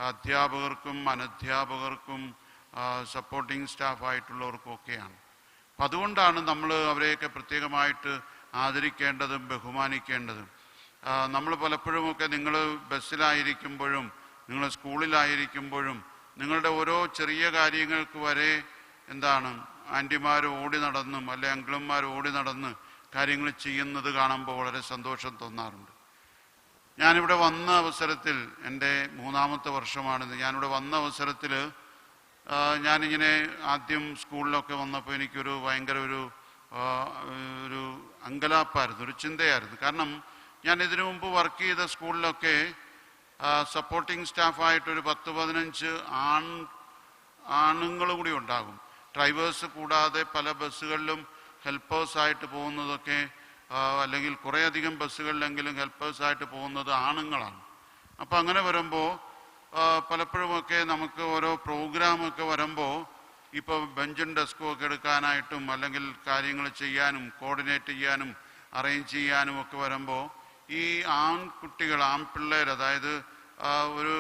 അധ്യാപകർക്കും അനധ്യാപകർക്കും സപ്പോർട്ടിംഗ് സ്റ്റാഫായിട്ടുള്ളവർക്കും ഒക്കെയാണ്. അപ്പം അതുകൊണ്ടാണ് നമ്മൾ അവരെയൊക്കെ പ്രത്യേകമായിട്ട് ആദരിക്കേണ്ടതും ബഹുമാനിക്കേണ്ടതും. നമ്മൾ പലപ്പോഴുമൊക്കെ നിങ്ങൾ ബസ്സിലായിരിക്കുമ്പോഴും നിങ്ങൾ സ്കൂളിലായിരിക്കുമ്പോഴും നിങ്ങളുടെ ഓരോ ചെറിയ കാര്യങ്ങൾക്ക് വരെ ആൻറ്റിമാർ ഓടി നടന്നും അല്ലെ അങ്കിളന്മാർ ഓടി നടന്ന് കാര്യങ്ങൾ ചെയ്യുന്നത് കാണുമ്പോൾ വളരെ സന്തോഷം തോന്നാറുണ്ട്. ഞാനിവിടെ വന്ന അവസരത്തിൽ എൻ്റെ 3ാമത്തെ വർഷമാണിത്. ഞാനിവിടെ വന്ന അവസരത്തിൽ ഞാനിങ്ങനെ ആദ്യം സ്കൂളിലൊക്കെ വന്നപ്പോൾ എനിക്കൊരു ഭയങ്കര ഒരു അങ്കലാപ്പായിരുന്നു, ഒരു ചിന്തയായിരുന്നു. കാരണം ഞാൻ ഇതിനു മുമ്പ് വർക്ക് ചെയ്ത സ്കൂളിലൊക്കെ സപ്പോർട്ടിംഗ് സ്റ്റാഫായിട്ടൊരു 10-15 ആണുങ്ങൾ കൂടി ഉണ്ടാകും. ഡ്രൈവേഴ്സ് കൂടാതെ പല ബസ്സുകളിലും ഹെൽപ്പേഴ്സായിട്ട് പോകുന്നതൊക്കെ അല്ലെങ്കിൽ കുറേയധികം ബസ്സുകളിലെങ്കിലും ഹെൽപ്പേഴ്സായിട്ട് പോകുന്നത് ആണുങ്ങളാണ്. അപ്പോൾ അങ്ങനെ വരുമ്പോൾ പലപ്പോഴുമൊക്കെ നമുക്ക് ഓരോ പ്രോഗ്രാമൊക്കെ വരുമ്പോൾ ഇപ്പോൾ ബെഞ്ചും ഡെസ്കും ഒക്കെ എടുക്കാനായിട്ടും അല്ലെങ്കിൽ കാര്യങ്ങൾ ചെയ്യാനും കോർഡിനേറ്റ് ചെയ്യാനും അറേഞ്ച് ചെയ്യാനും ഒക്കെ വരുമ്പോൾ ഈ ആൺകുട്ടികൾ ആൺപിള്ളേർ, അതായത് ഒരു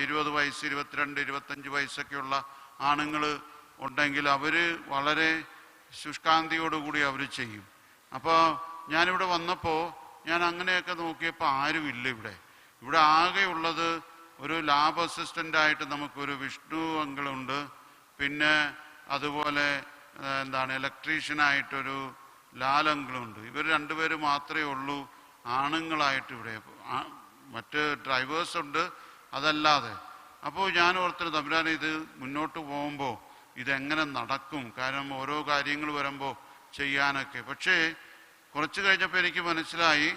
20 വയസ്സ് 22-25 വയസ്സൊക്കെയുള്ള ആണുങ്ങൾ ഉണ്ടെങ്കിൽ അവർ വളരെ ശുഷ്കാന്തിയോടുകൂടി അവർ ചെയ്യും. അപ്പോൾ ഞാനിവിടെ വന്നപ്പോൾ ഞാൻ അങ്ങനെയൊക്കെ നോക്കിയപ്പോൾ ആരുമില്ല. ഇവിടെ ആകെയുള്ളത് ഒരു ലാബ് അസിസ്റ്റൻ്റായിട്ട് നമുക്കൊരു വിഷ്ണു അങ്കിളുണ്ട്, പിന്നെ അതുപോലെ ഇലക്ട്രീഷ്യനായിട്ടൊരു ലാൽ അങ്കിളുണ്ട്. ഇവർ രണ്ടുപേര് മാത്രമേ ഉള്ളൂ ആണുങ്ങളായിട്ട് ഇവിടെ. മറ്റ് ഡ്രൈവേഴ്സ് ഉണ്ട്, അതല്ലാതെ. അപ്പോൾ ഞാൻ ഓർത്തിന് തമ്പുരാനെ ഇത് മുന്നോട്ട് പോകുമ്പോൾ ഇതെങ്ങനെ നടക്കും? കാരണം ഓരോ കാര്യങ്ങൾ വരുമ്പോൾ ചെയ്യാനൊക്കെ. പക്ഷേ കുറച്ച് കഴിഞ്ഞപ്പോൾ എനിക്ക് മനസ്സിലായി,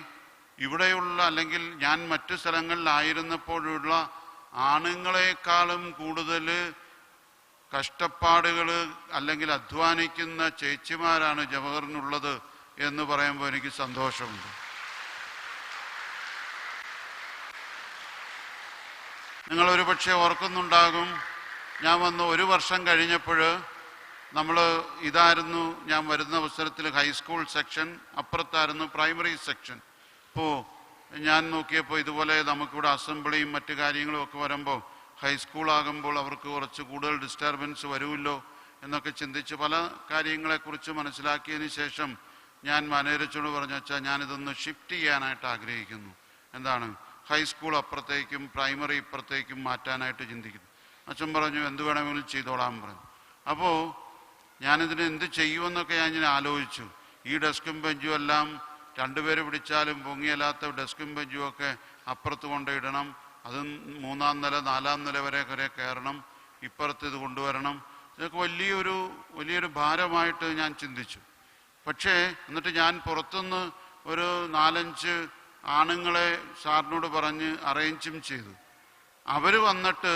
ഇവിടെയുള്ള അല്ലെങ്കിൽ ഞാൻ മറ്റു സ്ഥലങ്ങളിലായിരുന്നപ്പോഴുള്ള ആണുങ്ങളെക്കാളും കൂടുതൽ കഷ്ടപ്പാടുകൾ അല്ലെങ്കിൽ അധ്വാനിക്കുന്ന ചേച്ചിമാരാണ് ജവഹറിനുള്ളത് എന്ന് പറയുമ്പോൾ എനിക്ക് സന്തോഷമുണ്ട്. നിങ്ങളൊരു പക്ഷേ ഓർക്കുന്നുണ്ടാകും, ഞാൻ വന്ന് 1 വർഷം കഴിഞ്ഞപ്പോൾ ഇതായിരുന്നു ഞാൻ വരുന്ന അവസരത്തിൽ ഹൈസ്കൂൾ സെക്ഷൻ, അപ്പുറത്തായിരുന്നു പ്രൈമറി സെക്ഷൻ. അപ്പോൾ ഞാൻ നോക്കിയപ്പോൾ ഇതുപോലെ നമുക്കിവിടെ അസംബ്ലിയും മറ്റു കാര്യങ്ങളും ഒക്കെ വരുമ്പോൾ ഹൈസ്കൂളാകുമ്പോൾ അവർക്ക് കുറച്ച് കൂടുതൽ ഡിസ്റ്റർബൻസ് വരുമല്ലോ എന്നൊക്കെ ചിന്തിച്ച് പല കാര്യങ്ങളെക്കുറിച്ച് മനസ്സിലാക്കിയതിന് ശേഷം ഞാൻ മാനേജരോട് പറഞ്ഞു, വെച്ചാൽ ഞാനിതൊന്ന് ഷിഫ്റ്റ് ചെയ്യാനായിട്ട് ആഗ്രഹിക്കുന്നു. ഹൈസ്കൂൾ അപ്പുറത്തേക്കും പ്രൈമറി ഇപ്പുറത്തേക്കും മാറ്റാനായിട്ട് ചിന്തിക്കുന്നു. അച്ഛൻ പറഞ്ഞു എന്ത് വേണമെങ്കിലും ചെയ്തോളാൻ പറഞ്ഞു. അപ്പോൾ ഞാനിതിന് എന്ത് ചെയ്യുമെന്നൊക്കെ ഞാൻ ഇങ്ങനെ ആലോചിച്ചു. ഈ ഡെസ്കും ബെഞ്ചും എല്ലാം 2 പേര് പിടിച്ചാലും പൊങ്ങിയല്ലാത്ത ഡെസ്കും ബെഞ്ചും ഒക്കെ അപ്പുറത്ത് കൊണ്ടിടണം, അത് 3-ാം നില 4-ാം നില വരെ കയറണം, ഇപ്പുറത്ത് ഇത് കൊണ്ടുവരണം. ഇതൊക്കെ വലിയൊരു ഭാരമായിട്ട് ഞാൻ ചിന്തിച്ചു. പക്ഷേ എന്നിട്ട് ഞാൻ പുറത്തുനിന്ന് ഒരു 4-5 ആണുങ്ങളെ സാറിനോട് പറഞ്ഞ് അറേഞ്ചും ചെയ്തു. അവർ വന്നിട്ട്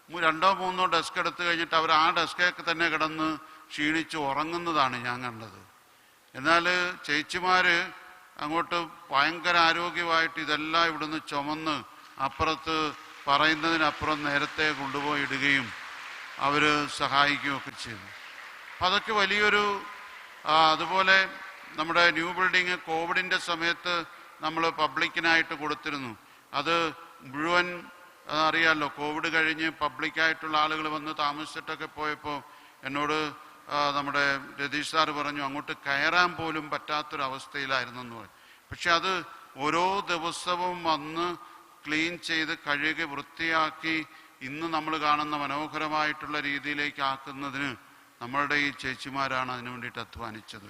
2-3 ഡെസ്ക് എടുത്തു കഴിഞ്ഞിട്ട് അവർ ആ ഡെസ്കൊക്കെ തന്നെ കിടന്ന് ക്ഷീണിച്ച് ഉറങ്ങുന്നതാണ് ഞാൻ കണ്ടത്. എന്നാൽ ചേച്ചിമാർ അങ്ങോട്ട് ഭയങ്കര ആരോഗ്യമായിട്ട് ഇതെല്ലാം ഇവിടുന്ന് ചുമന്ന് അപ്പുറത്ത് പറയുന്നതിനപ്പുറം നേരത്തെ കൊണ്ടുപോയി ഇടുകയും അവർ സഹായിക്കുകയൊക്കെ ചെയ്തു. അപ്പം അതൊക്കെ വലിയൊരു അതുപോലെ നമ്മുടെ ന്യൂ ബിൽഡിങ് കോവിഡിൻ്റെ സമയത്ത് നമ്മൾ പബ്ലിക്കിനായിട്ട് കൊടുത്തിരുന്നു. അത് മുഴുവൻ അറിയാമല്ലോ, കോവിഡ് കഴിഞ്ഞ് പബ്ലിക്കായിട്ടുള്ള ആളുകൾ വന്ന് താമസിച്ചിട്ടൊക്കെ പോയപ്പോൾ എന്നോട് നമ്മുടെ രതീഷ് സാറ് പറഞ്ഞു അങ്ങോട്ട് കയറാൻ പോലും പറ്റാത്തൊരവസ്ഥയിലായിരുന്നു എന്ന് പറഞ്ഞു. പക്ഷെ അത് ഓരോ ദിവസവും വന്ന് ക്ലീൻ ചെയ്ത് കഴുകി വൃത്തിയാക്കി ഇന്ന് നമ്മൾ കാണുന്ന മനോഹരമായിട്ടുള്ള രീതിയിലേക്ക് ആക്കുന്നതിന് നമ്മളുടെ ഈ ചേച്ചിമാരാണ് അതിനു വേണ്ടിയിട്ട് അധ്വാനിച്ചത്.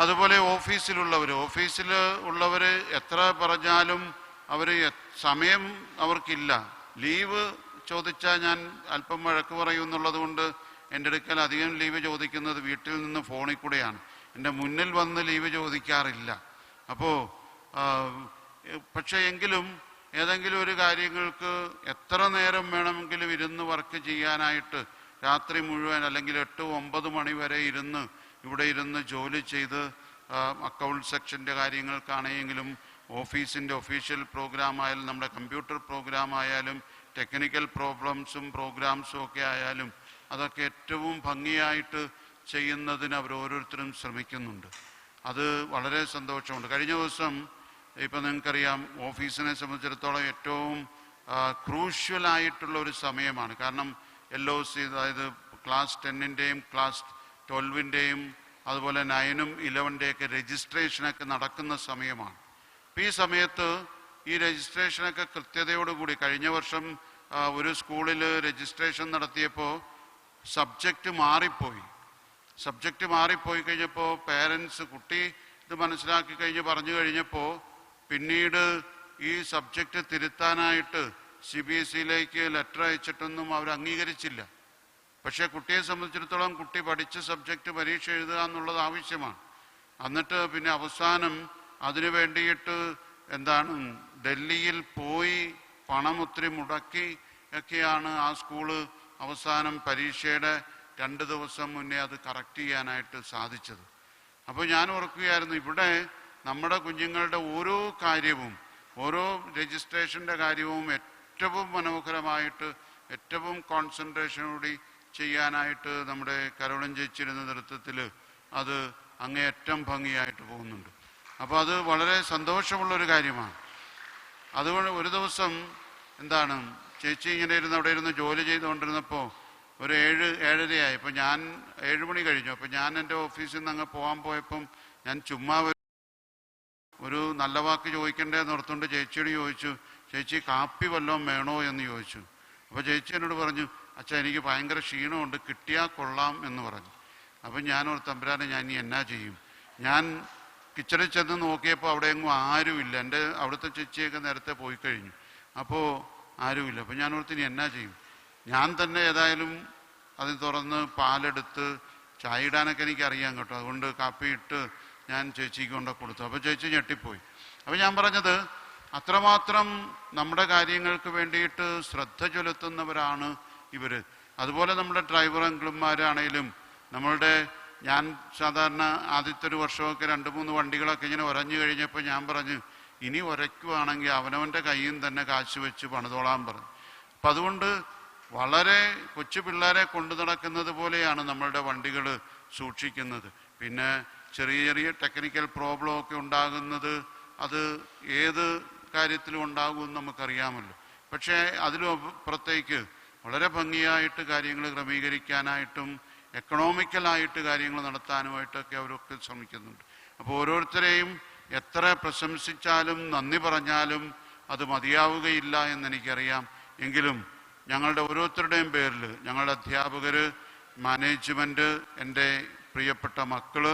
അതുപോലെ ഓഫീസിൽ ഉള്ളവർ എത്ര പറഞ്ഞാലും അവർ സമയം അവർക്കില്ല. ലീവ് ചോദിച്ചാൽ ഞാൻ അല്പം വഴക്ക് പറയും എന്നുള്ളത് കൊണ്ട് എൻ്റെ അടുക്കൽ അധികം ലീവ് ചോദിക്കുന്നത് വീട്ടിൽ നിന്ന് ഫോണിൽ കൂടെയാണ്. എൻ്റെ മുന്നിൽ വന്ന് ലീവ് ചോദിക്കാറില്ല. അപ്പോൾ പക്ഷേ എങ്കിലും ഏതെങ്കിലും ഒരു കാര്യങ്ങൾക്ക് എത്ര നേരം വേണമെങ്കിലും ഇരുന്ന് വർക്ക് ചെയ്യാനായിട്ട് രാത്രി മുഴുവൻ അല്ലെങ്കിൽ 8-9 മണി വരെ ഇവിടെ ഇരുന്ന് ജോലി ചെയ്ത് അക്കൗണ്ട് സെക്ഷൻ്റെ കാര്യങ്ങൾക്കാണെങ്കിലും ഓഫീസിൻ്റെ ഒഫീഷ്യൽ പ്രോഗ്രാം ആയാലും നമ്മുടെ കമ്പ്യൂട്ടർ പ്രോഗ്രാം ആയാലും ടെക്നിക്കൽ പ്രോഗ്രാംസും ഒക്കെ ആയാലും അതൊക്കെ ഏറ്റവും ഭംഗിയായിട്ട് ചെയ്യുന്നതിന് അവർ ഓരോരുത്തരും ശ്രമിക്കുന്നുണ്ട്. അത് വളരെ സന്തോഷമുണ്ട്. കഴിഞ്ഞ ദിവസം ഇപ്പം നിങ്ങൾക്കറിയാം ഓഫീസിനെ സംബന്ധിച്ചിടത്തോളം ഏറ്റവും ക്രൂഷ്യലായിട്ടുള്ള ഒരു സമയമാണ്. കാരണം LOC അതായത് ക്ലാസ് 10-ൻ്റെയും ക്ലാസ് 12-ൻ്റെയും അതുപോലെ 9ഉം 11-ൻ്റെയൊക്കെ രജിസ്ട്രേഷനൊക്കെ നടക്കുന്ന സമയമാണ്. അപ്പോൾ ഈ സമയത്ത് ഈ രജിസ്ട്രേഷനൊക്കെ കൃത്യതയോടുകൂടി കഴിഞ്ഞ വർഷം ഒരു സ്കൂളിൽ രജിസ്ട്രേഷൻ നടത്തിയപ്പോൾ സബ്ജക്റ്റ് മാറിപ്പോയി കഴിഞ്ഞപ്പോൾ പേരൻസ് കുട്ടി ഇത് മനസ്സിലാക്കി പറഞ്ഞു കഴിഞ്ഞപ്പോൾ പിന്നീട് ഈ സബ്ജക്റ്റ് തിരുത്താനായിട്ട് CBSEയിലേക്ക് ലെറ്റർ അയച്ചിട്ടൊന്നും അവർ അംഗീകരിച്ചില്ല. പക്ഷേ കുട്ടിയെ സംബന്ധിച്ചിടത്തോളം കുട്ടി പഠിച്ച സബ്ജക്റ്റ് പരീക്ഷ എഴുതുക എന്നുള്ളത് ആവശ്യമാണ്. എന്നിട്ട് പിന്നെ അവസാനം അതിനു വേണ്ടിയിട്ട് ഡൽഹിയിൽ പോയി പണം ഒത്തിരി മുടക്കി ഒക്കെയാണ് ആ സ്കൂള് അവസാനം പരീക്ഷയുടെ 2 ദിവസം മുന്നേ അത് കറക്റ്റ് ചെയ്യാനായിട്ട് സാധിച്ചത്. അപ്പോൾ ഞാൻ ഓർക്കുകയായിരുന്നു, ഇവിടെ നമ്മുടെ കുഞ്ഞുങ്ങളുടെ ഓരോ കാര്യവും ഓരോ രജിസ്ട്രേഷൻ്റെ കാര്യവും ഏറ്റവും മനോഹരമായിട്ട് ഏറ്റവും കോൺസെൻട്രേഷനോടെ ചെയ്യാനായിട്ട് നമ്മുടെ കരോളിൻ ചേച്ചിയുടെ നേതൃത്വത്തിൽ അത് അങ്ങേയറ്റം ഭംഗിയായിട്ട് പോകുന്നുണ്ട്. അപ്പോൾ അത് വളരെ സന്തോഷമുള്ളൊരു കാര്യമാണ്. അതുകൊണ്ട് ഒരു ദിവസം ചേച്ചി ഇങ്ങനെ അവിടെ ഇരുന്ന് ജോലി ചെയ്തുകൊണ്ടിരുന്നപ്പോൾ ഒരു 7-7:30 ഇപ്പോൾ ഞാൻ 7 മണി കഴിഞ്ഞു. അപ്പോൾ ഞാൻ എൻ്റെ ഓഫീസിൽ നിന്ന് അങ്ങ് പോകാൻ പോയപ്പം ഞാൻ ചുമ്മാ ഒരു നല്ല വാക്ക് ചോദിക്കണ്ടേന്ന് ഓർത്തുകൊണ്ട് ചേച്ചിയോട് ചോദിച്ചു, ചേച്ചി കാപ്പി വല്ലതും വേണോ എന്ന് ചോദിച്ചു. അപ്പോൾ ചേച്ചി എന്നോട് പറഞ്ഞു, അച്ഛാ എനിക്ക് ഭയങ്കര ക്ഷീണമുണ്ട്, കിട്ടിയാൽ കൊള്ളാം എന്ന് പറഞ്ഞു. അപ്പം ഞാൻ ഓർത്തു, തമ്പുരാനെ ഞാൻ ഇനി എന്നാ ചെയ്യും? ഞാൻ കിച്ചണിൽ ചെന്ന് നോക്കിയപ്പോൾ അവിടെ എങ്ങും ആരുമില്ല. എൻ്റെ അവിടുത്തെ ചേച്ചിയൊക്കെ നേരത്തെ പോയി കഴിഞ്ഞു. അപ്പോൾ ആരുമില്ല. അപ്പോൾ ഞാൻ ഓർത്ത് ഇനി എന്നാ ചെയ്യും? ഞാൻ തന്നെ ഏതായാലും അത് തുറന്ന് പാലെടുത്ത് ചായ ഇടാനൊക്കെ എനിക്കറിയാം കേട്ടോ. അതുകൊണ്ട് കാപ്പി ഇട്ട് ഞാൻ ചേച്ചിക്ക് കൊണ്ട് കൊടുത്തു. അപ്പോൾ ചേച്ചി ഞെട്ടിപ്പോയി. അപ്പോൾ ഞാൻ പറഞ്ഞത് അത്രമാത്രം നമ്മുടെ കാര്യങ്ങൾക്ക് വേണ്ടിയിട്ട് ശ്രദ്ധ ചെലുത്തുന്നവരാണ് ഇവർ. അതുപോലെ നമ്മുടെ ഡ്രൈവർ അങ്കിളുമാരാണേലും ഞാൻ സാധാരണ ആദ്യത്തെ ഒരു വർഷമൊക്കെ 2-3 വണ്ടികളൊക്കെ ഇങ്ങനെ ഉരഞ്ഞു കഴിഞ്ഞപ്പോൾ ഞാൻ പറഞ്ഞു, ഇനി ഉരയ്ക്കുവാണെങ്കിൽ അവനവൻ്റെ കയ്യിൽ തന്നെ കാശ് വെച്ച് പണിതോളാൻ പറഞ്ഞു. അപ്പം അതുകൊണ്ട് വളരെ കൊച്ചു പിള്ളേരെ കൊണ്ടു നടക്കുന്നത് പോലെയാണ് നമ്മളുടെ വണ്ടികൾ സൂക്ഷിക്കുന്നത്. പിന്നെ ചെറിയ ചെറിയ ടെക്നിക്കൽ പ്രോബ്ലം ഒക്കെ ഉണ്ടാകുന്നത് അത് ഏത് കാര്യത്തിലും ഉണ്ടാകുമെന്ന് നമുക്കറിയാമല്ലോ. പക്ഷേ അതിലപ്പുറത്തേക്ക് വളരെ ഭംഗിയായിട്ട് കാര്യങ്ങൾ ക്രമീകരിക്കാനായിട്ടും എക്കണോമിക്കലായിട്ട് കാര്യങ്ങൾ നടത്താനുമായിട്ടൊക്കെ അവരൊക്കെ ശ്രമിക്കുന്നുണ്ട്. അപ്പോൾ ഓരോരുത്തരെയും എത്ര പ്രശംസിച്ചാലും നന്ദി പറഞ്ഞാലും അത് മതിയാവുകയില്ല എന്നെനിക്കറിയാം. എങ്കിലും ഞങ്ങളുടെ ഓരോരുത്തരുടെയും പേരിൽ ഞങ്ങളുടെ അധ്യാപകർ, മാനേജ്മെൻറ്റ്, എൻ്റെ പ്രിയപ്പെട്ട മക്കൾ,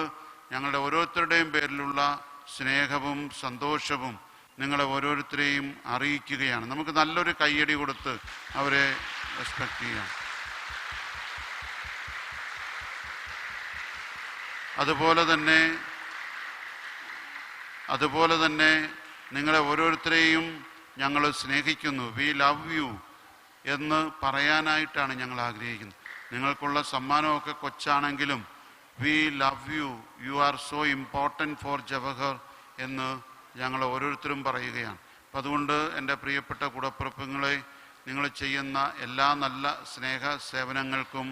ഞങ്ങളുടെ ഓരോരുത്തരുടെയും പേരിലുള്ള സ്നേഹവും സന്തോഷവും നിങ്ങളെ ഓരോരുത്തരെയും അറിയിക്കുകയാണ്. നമുക്ക് നല്ലൊരു കയ്യടി കൊടുത്ത് അവരെ റെസ്പെക്റ്റ് ചെയ്യാം. അതുപോലെ തന്നെ നിങ്ങളെ ഓരോരുത്തരെയും ഞങ്ങൾ സ്നേഹിക്കുന്നു, വി ലവ് യു എന്ന് പറയാനായിട്ടാണ് ഞങ്ങൾ ആഗ്രഹിക്കുന്നത്. നിങ്ങൾക്കുള്ള സമ്മാനമൊക്കെ കൊച്ചാണെങ്കിലും we love you, you are so important for Jawahar എന്ന് ഞങ്ങൾ ഓരോരുത്തരും പറയുകയാണ്. അപ്പം അതുകൊണ്ട് എൻ്റെ പ്രിയപ്പെട്ട കൂടപ്പിറപ്പുകളെ, നിങ്ങൾ ചെയ്യുന്ന എല്ലാ നല്ല സ്നേഹ സേവനങ്ങൾക്കും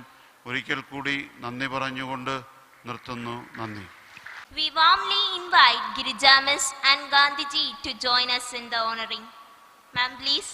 ഒരിക്കൽ കൂടി നന്ദി പറഞ്ഞുകൊണ്ട് നിർത്തുന്നു. നന്ദി. We warmly invite Girija Miss and Gandhiji to join us in the honoring. Ma'am, please.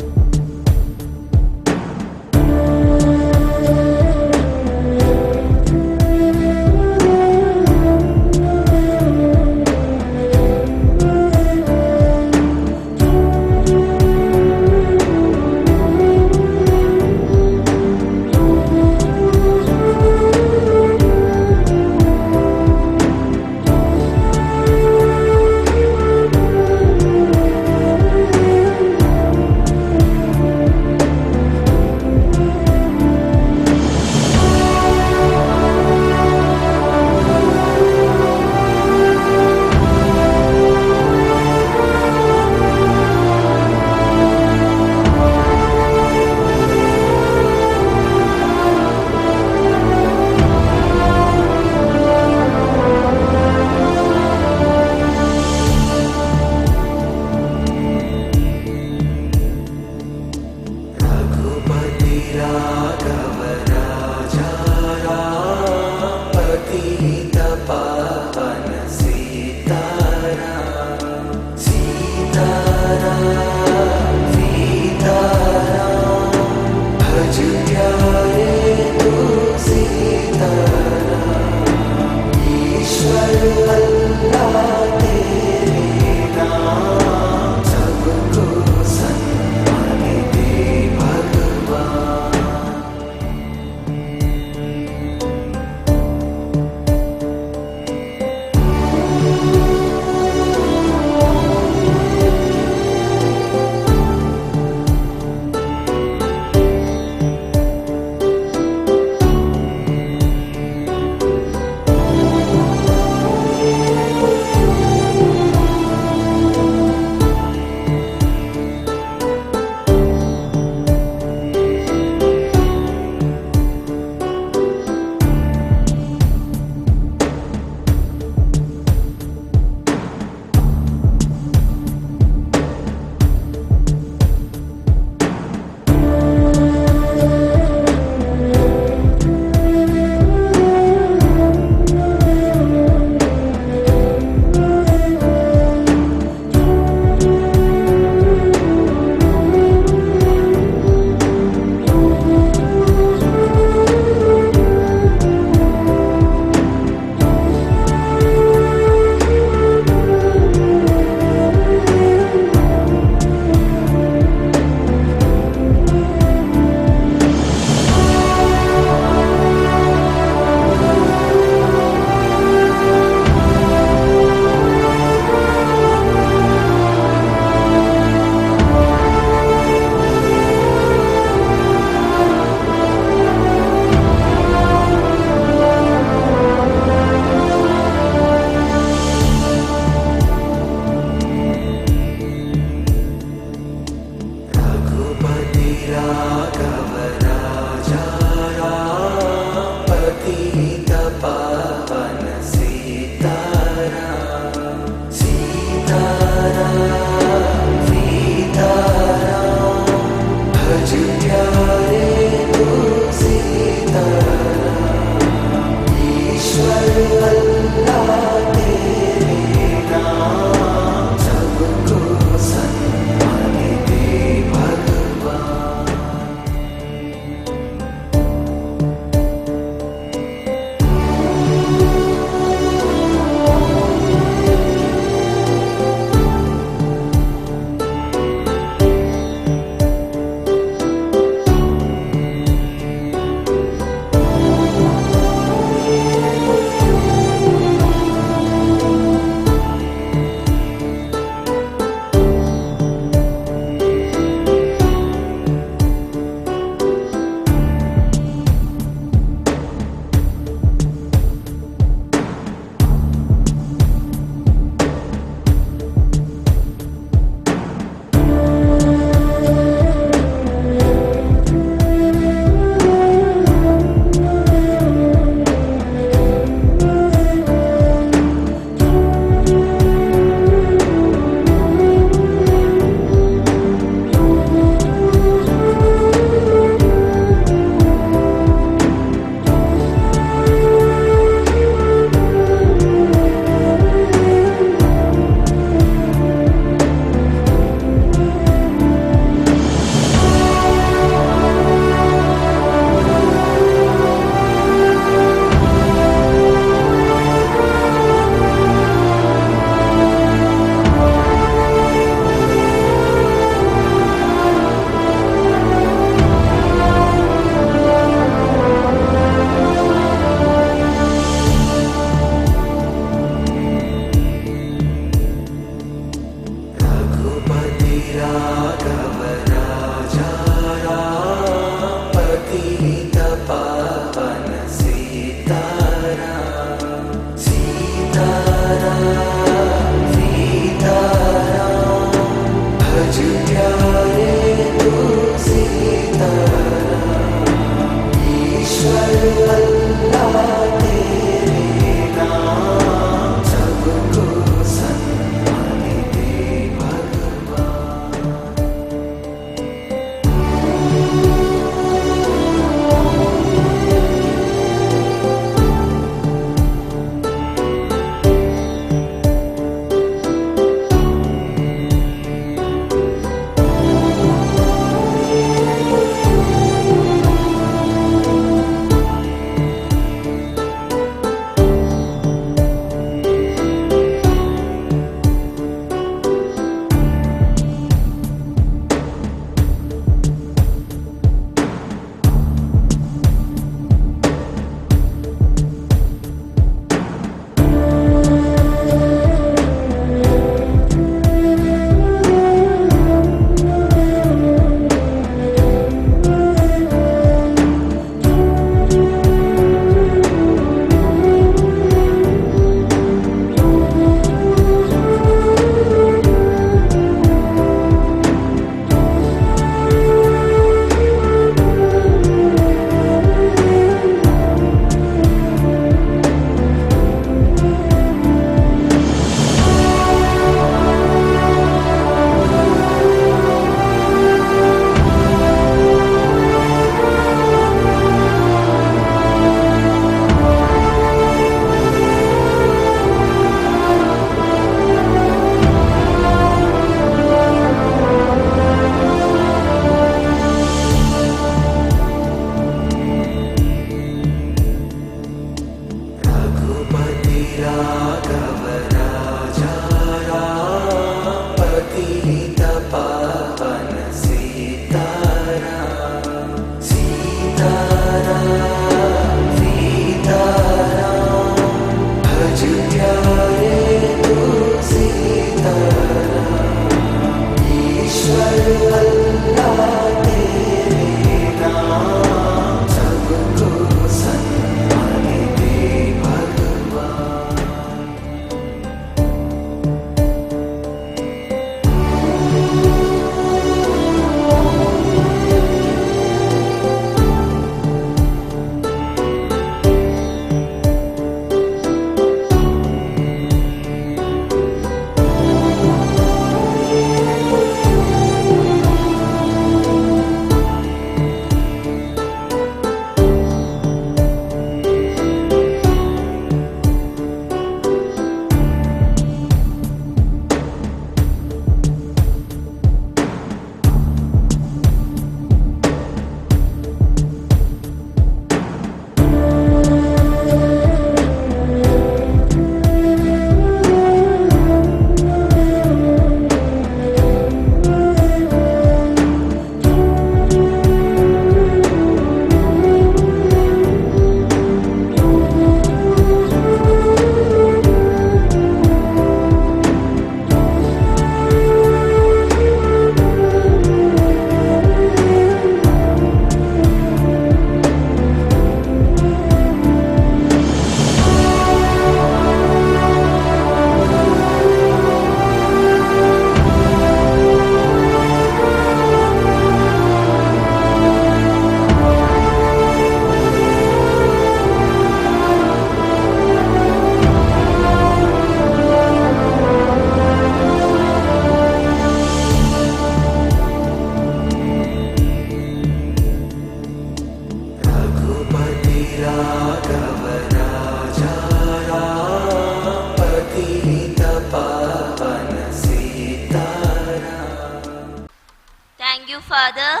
Father.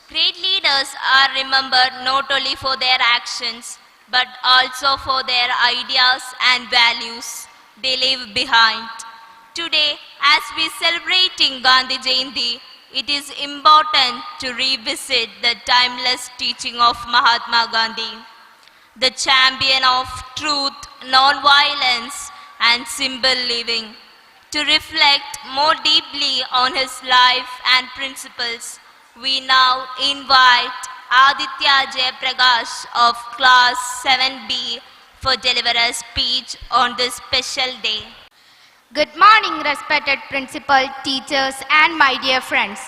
Great leaders are remembered not only for their actions, but also for their ideas and values they leave behind. Today, as we celebrating Gandhi Jayanti, it is important to revisit the timeless teaching of Mahatma Gandhi, the champion of truth, non-violence, and simple living. To reflect more deeply on his life and principles, we now invite Aditya Jayaprakash of class 7B for deliver a speech on this special day. Good morning, respected principal, teachers, and my dear friends.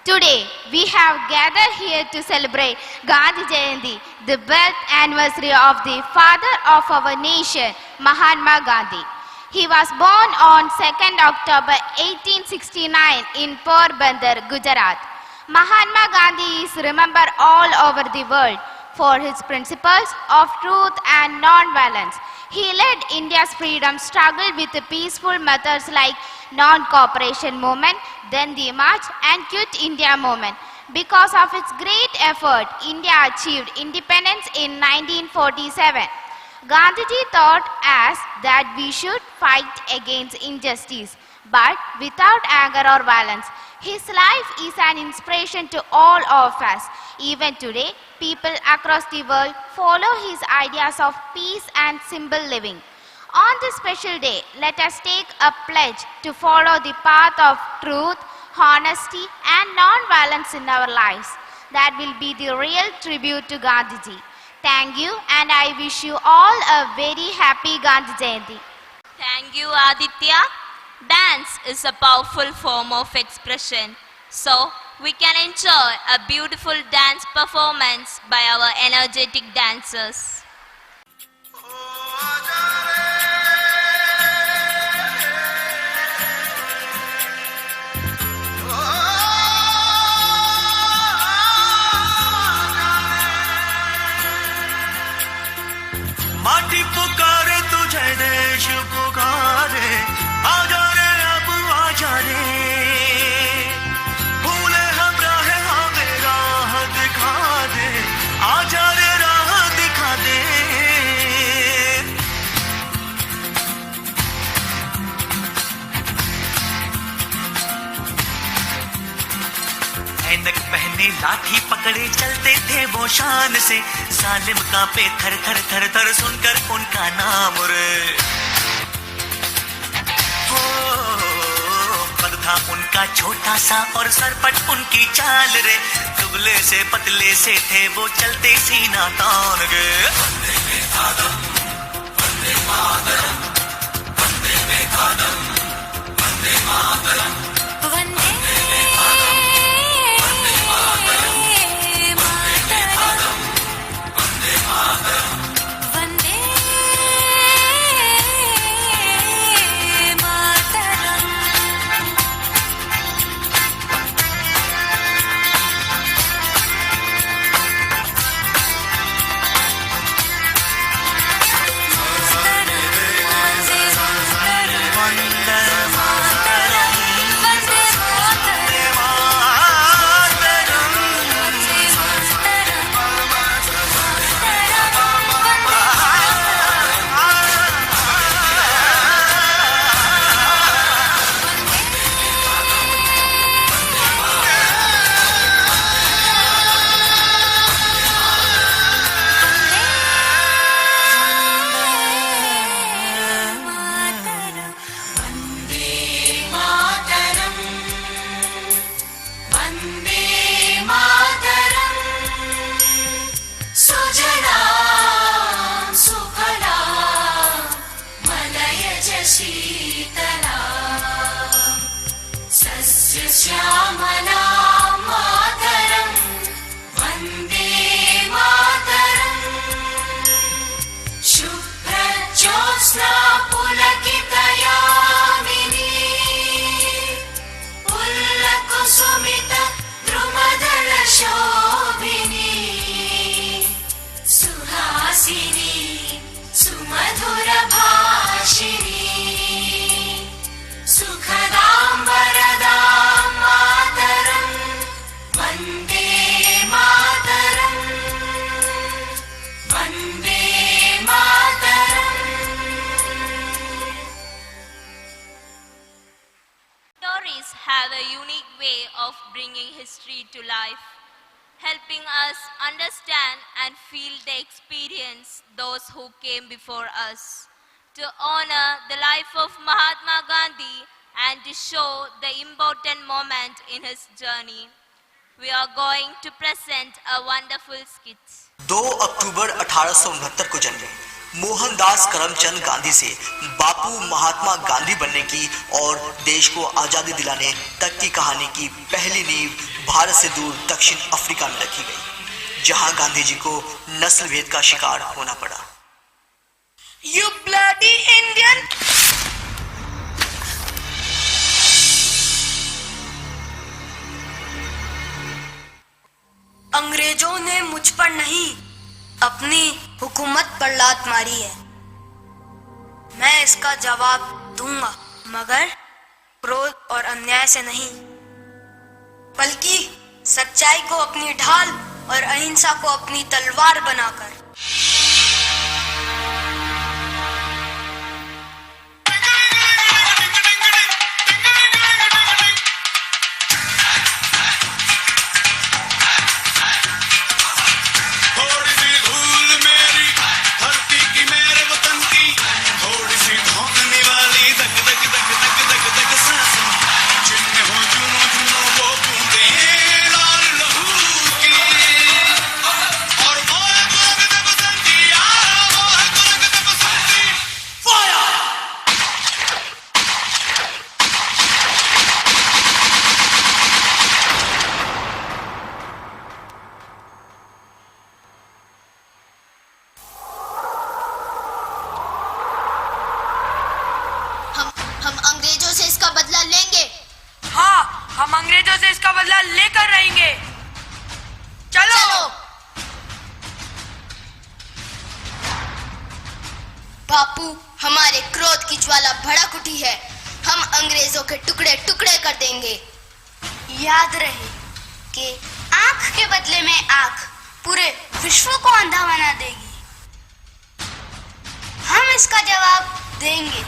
Today, we have gathered here to celebrate Gandhi Jayanti, the birth anniversary of the father of our nation, Mahatma Gandhi. He was born on 2nd October 1869 in Porbandar, Gujarat. Mahatma Gandhi is remembered all over the world for his principles of truth and non-violence. He led India's freedom struggle with peaceful methods like non-cooperation movement, then the March and Quit India movement. Because of its great effort, India achieved independence in 1947. Gandhiji taught us that we should fight against injustice, but without anger or violence. His life is an inspiration to all of us. Even today, people across the world follow his ideas of peace and simple living. On this special day, let us take a pledge to follow the path of truth, honesty, and non-violence in our lives. That will be the real tribute to Gandhiji. Thank you, and I wish you all a very happy Gandhi Jayanti. Thank you, Aditya. Dance is a powerful form of expression, so we can enjoy a beautiful dance performance by our energetic dancers. माटी पुकारे तुझे देश पुकारे आजा रे अब आजा रे भूले हम राह हमें राह दिखा दे आजा रे राह दिखा दे ऐनक पहने लाठी पकड़े चलते थे वो शान से सालिम कांपे थर थर थर थर सुनकर उनका नाम रे हो पग था उनका छोटा सा और सरपट उनकी चाल रे दुबले से पतले से थे वो चलते सीना तान गे Vande Mataram Vande Mataram Vande Mataram Vande Mataram Stories have a unique way of bringing history to life, helping us understand and feel the experience those who came before us. To honor the life of Mahatma Gandhi and to show the important moment in his journey, we are going to present a wonderful skit. 2 अक्टूबर 1869 को जन्मे मोहनदास करमचंद गांधी से बापू महात्मा गांधी बनने की और देश को आजादी दिलाने तक की कहानी की पहली नींव भारत से दूर दक्षिण अफ्रीका में रखी गई, जहां गांधी जी को नस्ल भेद का शिकार होना पड़ा। You bloody Indian! अंग्रेजों ने मुझ पर नहीं अपनी हुकूमत पर लात मारी है। मैं इसका जवाब दूंगा, मगर क्रोध और अन्याय से नहीं, बल्कि सच्चाई को अपनी ढाल और अहिंसा को अपनी तलवार बनाकर। अंग्रेजों से इसका बदला लेंगे। हाँ, हम अंग्रेजों से इसका बदला लेकर रहेंगे। चलो। बापू, हमारे क्रोध की ज्वाला भड़क उठी है। हम अंग्रेजों के टुकड़े टुकड़े कर देंगे। याद रहे कि आंख के बदले में आंख पूरे विश्व को अंधा बना देगी। हम इसका जवाब देंगे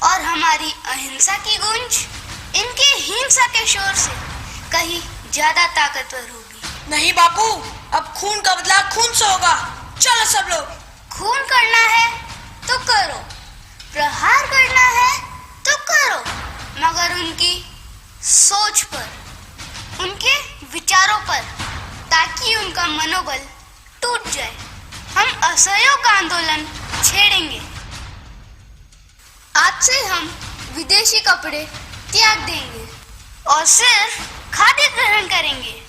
और हमारी अहिंसा की गूंज इनके हिंसा के शोर से कहीं ज्यादा ताकतवर होगी। नहीं बापू, अब खून का बदला खून से होगा। चलो सब लोग। खून करना है तो करो, प्रहार करना है तो करो, मगर उनकी सोच पर, उनके विचारों पर, ताकि उनका मनोबल टूट जाए। हम असहयोग आंदोलन छेड़ेंगे। आज से हम विदेशी कपड़े त्याग देंगे और सिर्फ खाद्य ग्रहण करेंगे।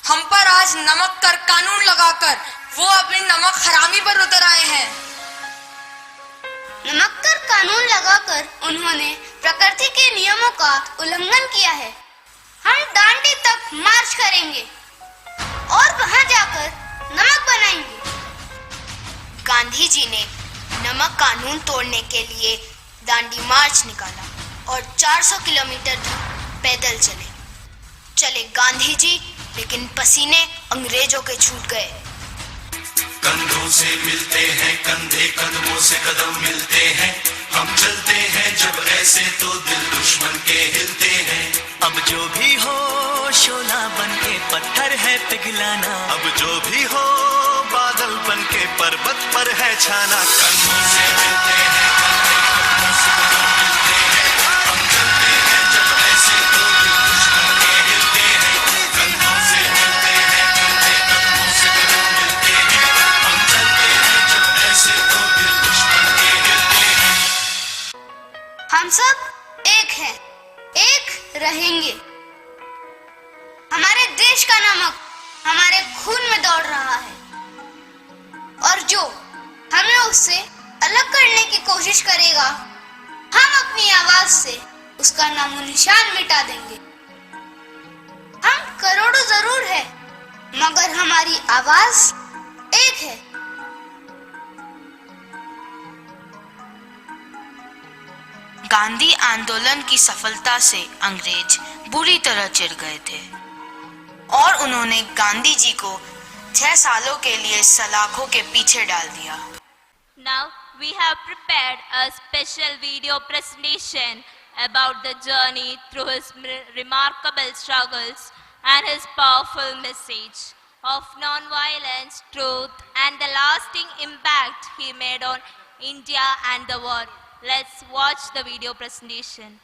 हम पर आज नमक कर कानून लगाकर वो अपनी नमक हरामी पर उतर आए हैं। नमक कर कानून लगाकर उन्होंने प्रकृति के नियमों का उल्लंघन किया है। हम दांडी तक मार्च करेंगे और वहां जाकर नमक बनाएंगे। गांधी जी ने नमक कानून तोड़ने के लिए दांडी मार्च निकाला और 400 किलोमीटर दूर पैदल चले गांधी जी, लेकिन पसीने अंग्रेजों के छूट गए। कंधों से मिलते हैं कंधे, कदमों से कदम मिलते हैं, हम चलते हैं जब ऐसे तो दिल दुश्मन के हिलते हैं। अब जो भी हो शोला बन के पत्थर है पिघलाना, अब जो भी हो बादल बन के पर्वत पर है छाना। कंधों से मिलते हैं कंधे, कदमों से कदम मिलते हैं, हम चलते हैं जब ऐसे तो दिल दुश्मन के हिलते हैं। कंधों से मिलते हैं कंधे, कदमों से कदम मिलते हैं, हम चलते हैं जब ऐसे तो दिल दुश्मन के हिलते हैं। एक हैं, एक रहेंगे। हमारे देश का नमक हमारे खून में दौड़ रहा है और जो हमें उससे अलग करने की कोशिश करेगा, हम अपनी आवाज से उसका नामो निशान मिटा देंगे। हम करोड़ों जरूर है, मगर हमारी आवाज एक है। गांधी आंदोलन की सफलता से अंग्रेज बुरी तरह चिढ़ गए थे और उन्होंने गांधी जी को 6 सालों के लिए सलाखों के पीछे डाल दिया। Now we have prepared a special video presentation about the journey through his remarkable struggles and his powerful message of non-violence, truth, and the lasting impact he made on India and the world. Let's watch the video presentation.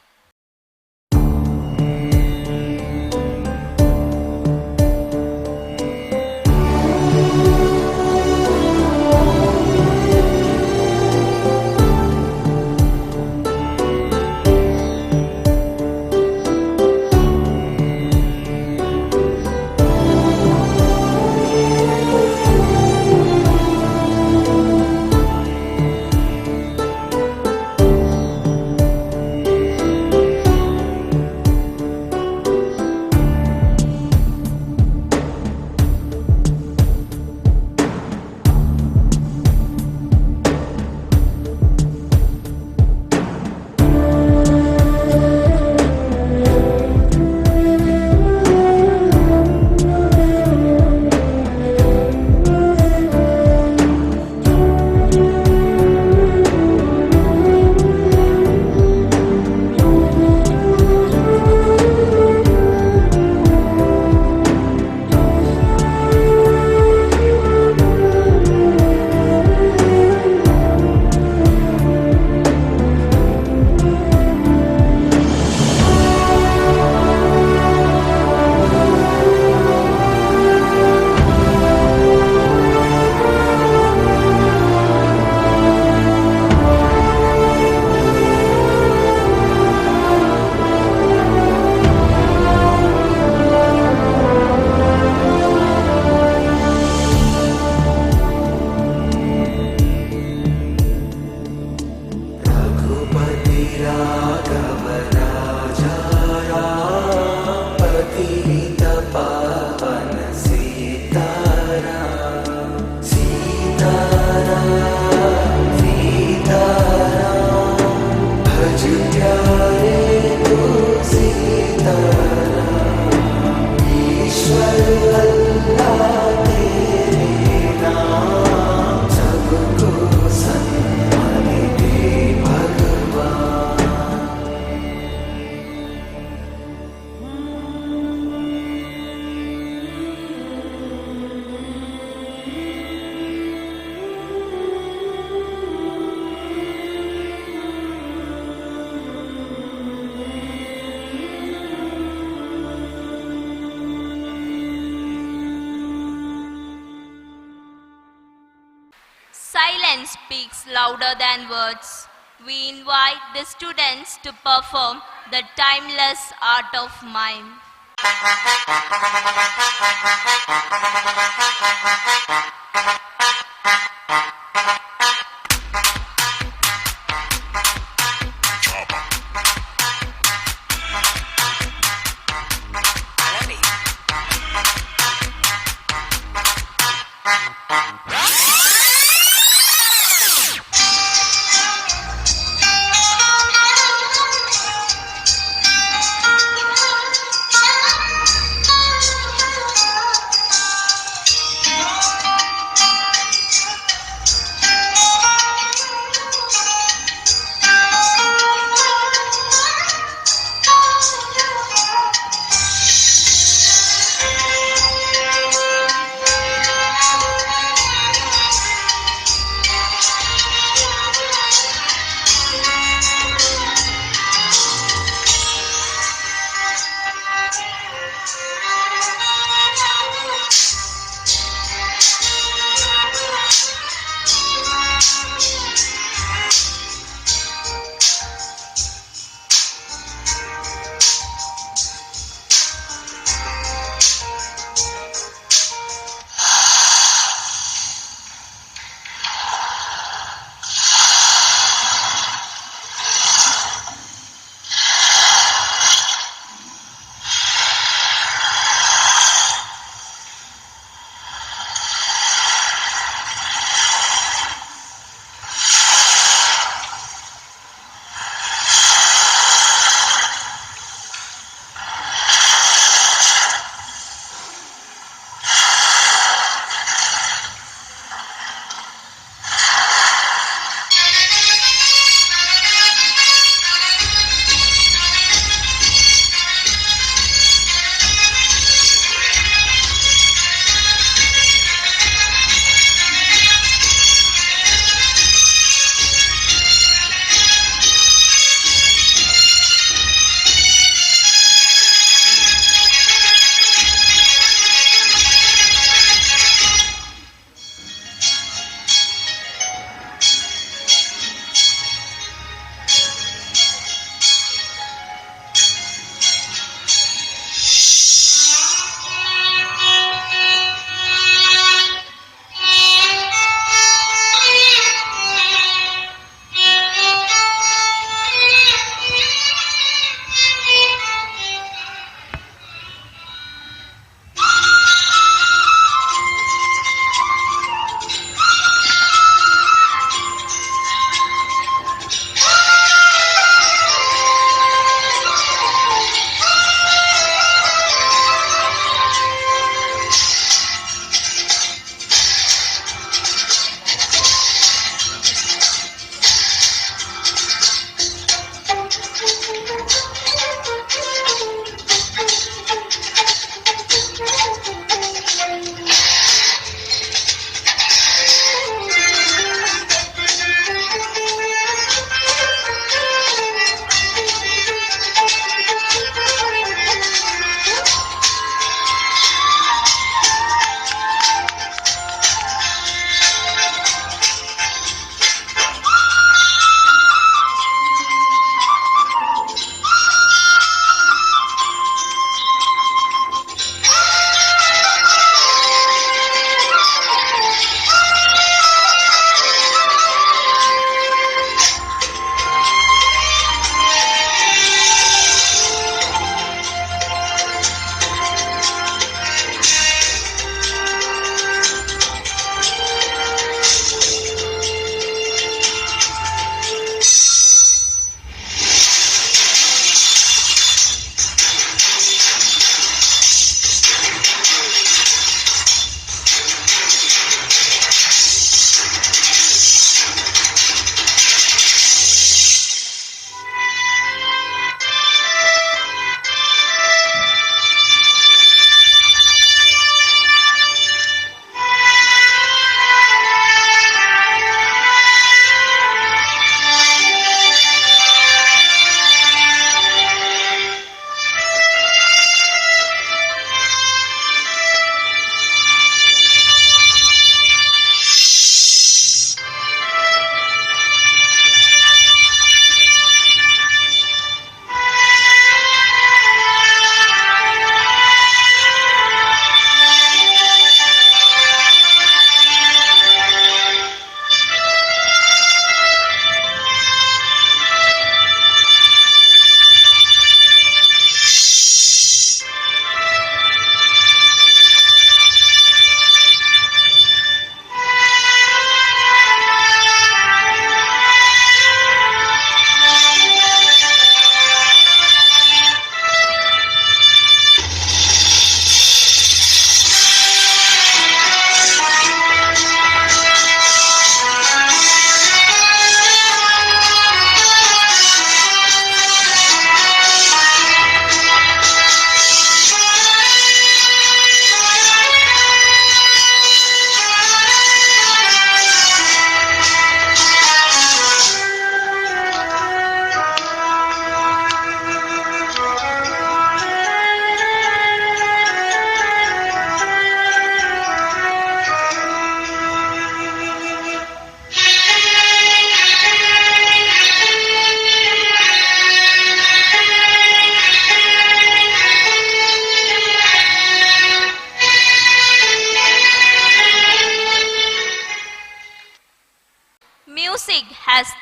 Silence speaks louder than words. We invite the students to perform the timeless art of mime.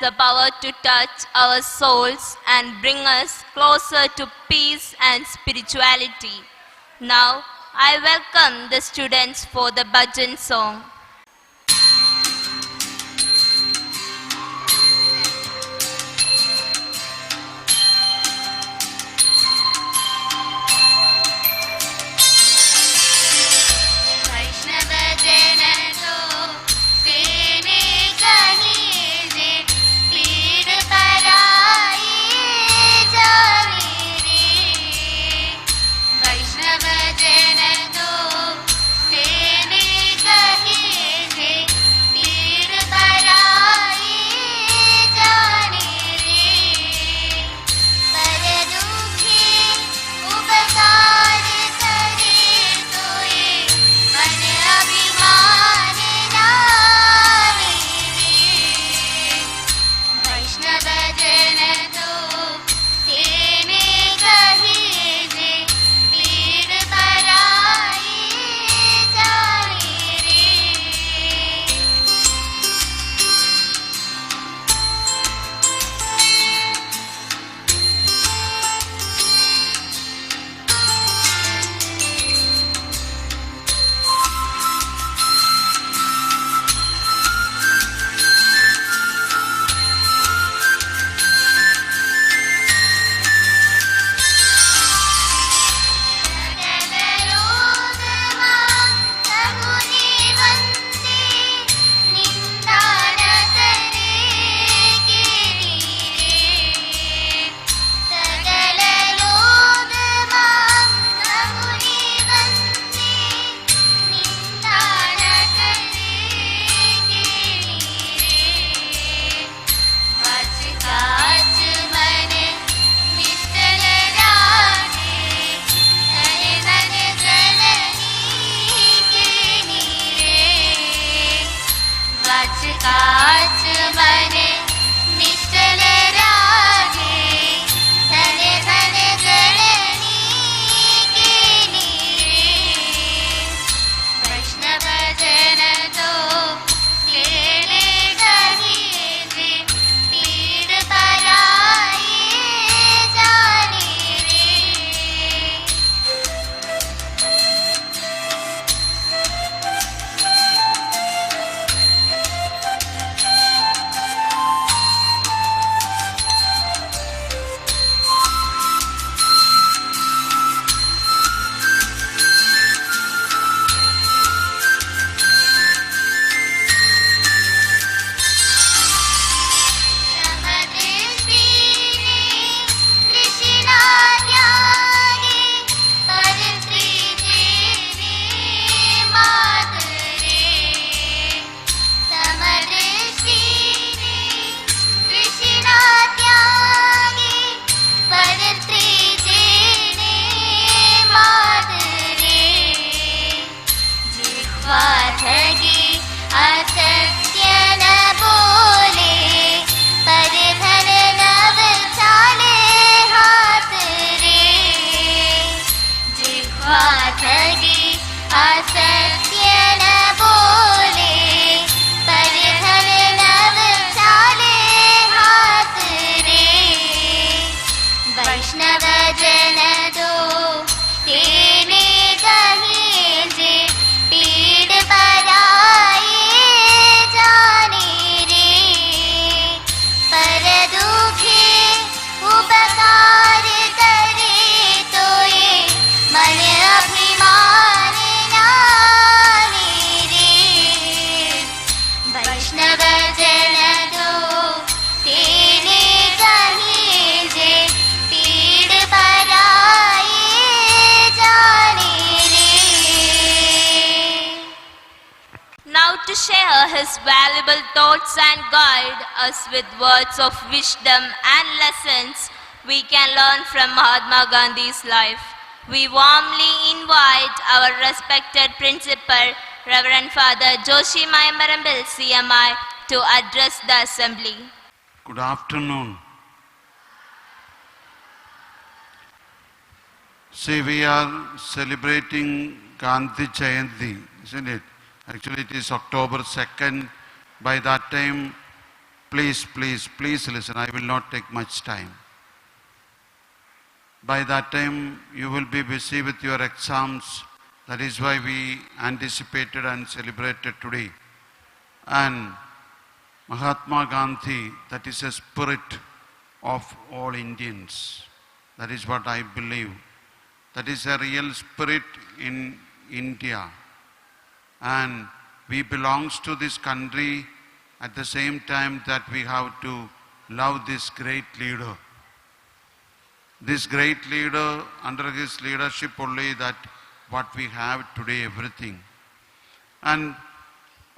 the power to touch our souls and bring us closer to peace and spirituality. Now, I welcome the students for the bhajan song. To share his valuable thoughts and guide us with words of wisdom and lessons we can learn from Mahatma Gandhi's life. We warmly invite our respected principal, Reverend Father Joshi Mayamarambil, CMI, to address the assembly. Good afternoon. See, we are celebrating Gandhi Jayanti, isn't it? Actually, it is October 2nd. By that time, please listen. I will not take much time. By that time, you will be busy with your exams. That is why we anticipated and celebrated today. And Mahatma Gandhi, that is a spirit of all Indians. That is what I believe. That is a real spirit in India. And we belongs to this country at the same time that we have to love this great leader. This great leader, under his leadership only that what we have today, everything. And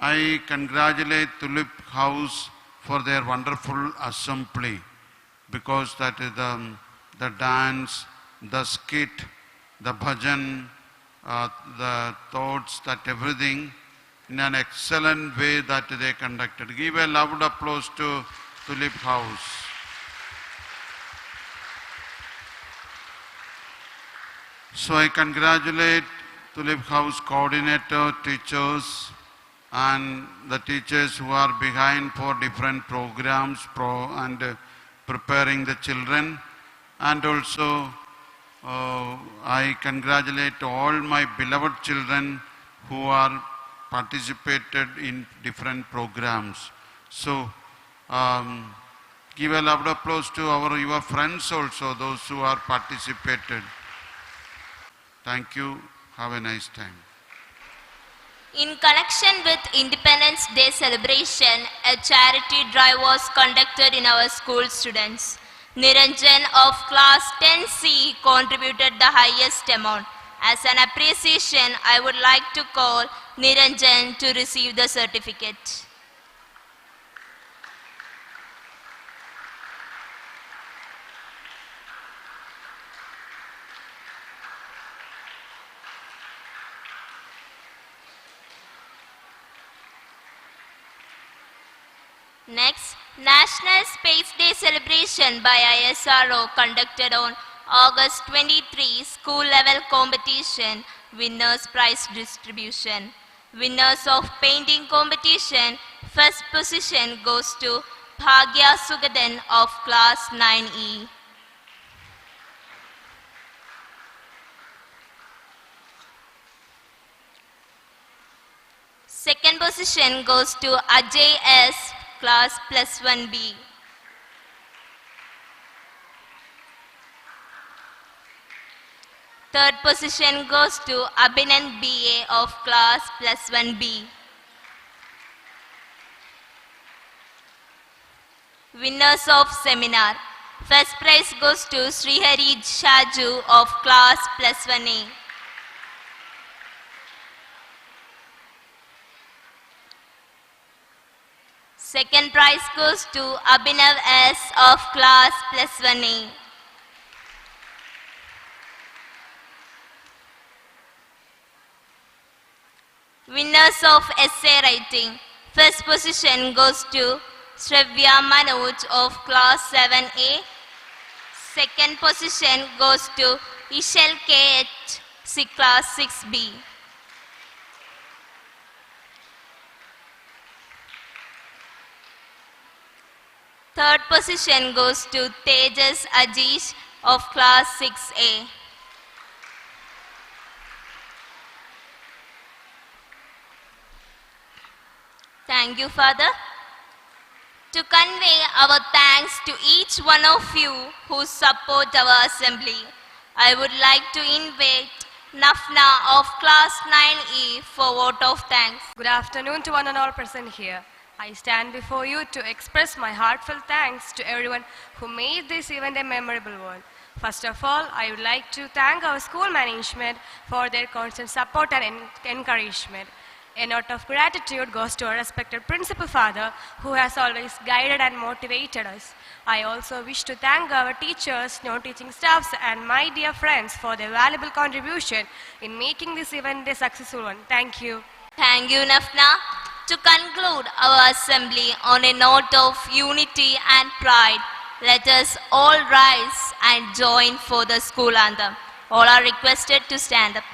I congratulate Tulip House for their wonderful assembly, because that is the dance, the skit, the bhajan, the thoughts, that everything in an excellent way that they conducted. Give a loud applause to Tulip House. So I congratulate Tulip House coordinator, teachers, and the teachers who are behind for different programs and preparing the children. And also I congratulate all my beloved children who are participated in different programs. So give a loud applause to your friends also, those who are participated. Thank you. Have a nice time. In connection with Independence Day celebration, a charity drive was conducted in our school students. Niranjan of class 10C contributed the highest amount. As an appreciation, I would like to call Niranjan to receive the certificate. Next, National Space Day celebration by ISRO conducted on August 23, school level competition, winners prize distribution. Winners of painting competition, first position goes to Bhagya Sugadan of class 9E. Second position goes to Ajay S, class plus 1B. Third position goes to Abhinand BA of class plus 1B. Winners of seminar. First prize goes to Srihari Shaju of class plus 1A. Second prize goes to Abhinav S of class plus 1A. Winners of essay writing. First position goes to Shravya Manoj of class 7A. Second position goes to Ishal KH, class 6B. Third position goes to Tejas Ajish of class 6A. Thank you, Father. To convey our thanks to each one of you who support our assembly, I would like to invite Nafna of class 9E for vote of thanks. Good afternoon to one and all present here. I stand before you to express my heartfelt thanks to everyone who made this event a memorable one. First of all, I would like to thank our school management for their constant support and encouragement. A note of gratitude goes to our respected Principal Father, who has always guided and motivated us. I also wish to thank our teachers, non-teaching staffs, and my dear friends for their valuable contribution in making this event a successful one. Thank you. Thank you, Nafna. To conclude our assembly on a note of unity and pride, let us all rise and join for the school anthem. All are requested to stand up.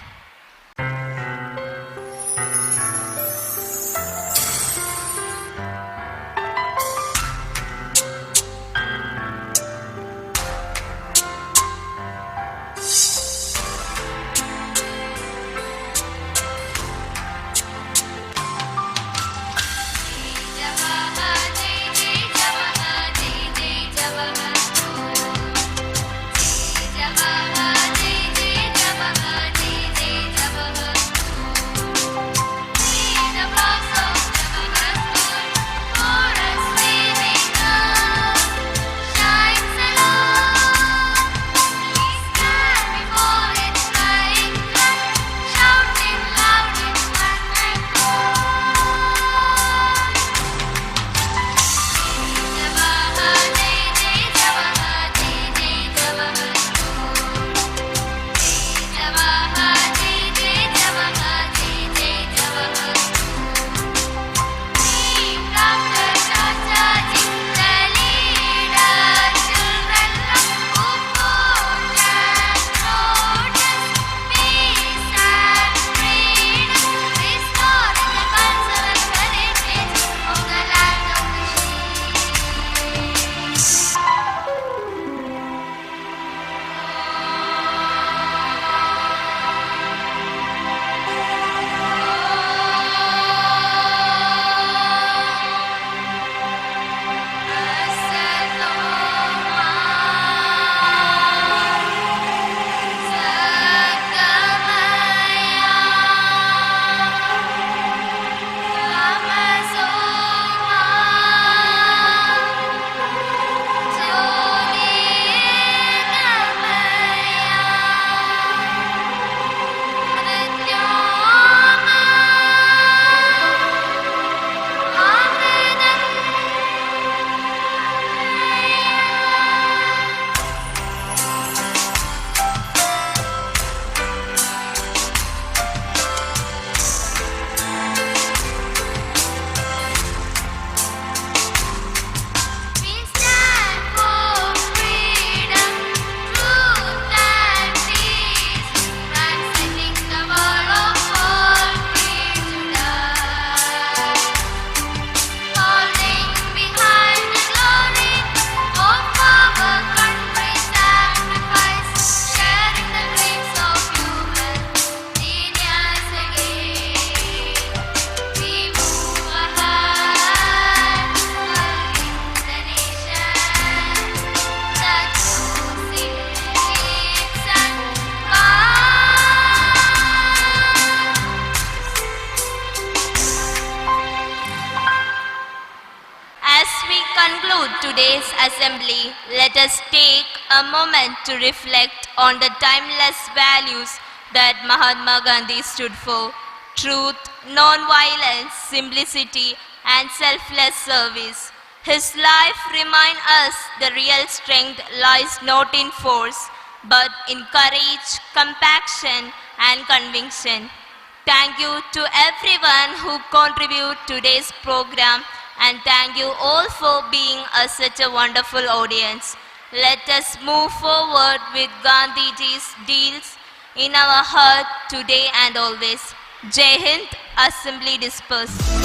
today's assembly, let us take a moment to reflect on the timeless values that Mahatma Gandhi stood for: truth, non-violence, simplicity, and selfless service. His life reminds us the real strength lies not in force, but in courage, compassion, and conviction. Thank you to everyone who contributed to today's program, and thank you all for being such a wonderful audience. Let us move forward with Gandhiji's deeds in our heart today and always. Jai Hind, assembly dispersed.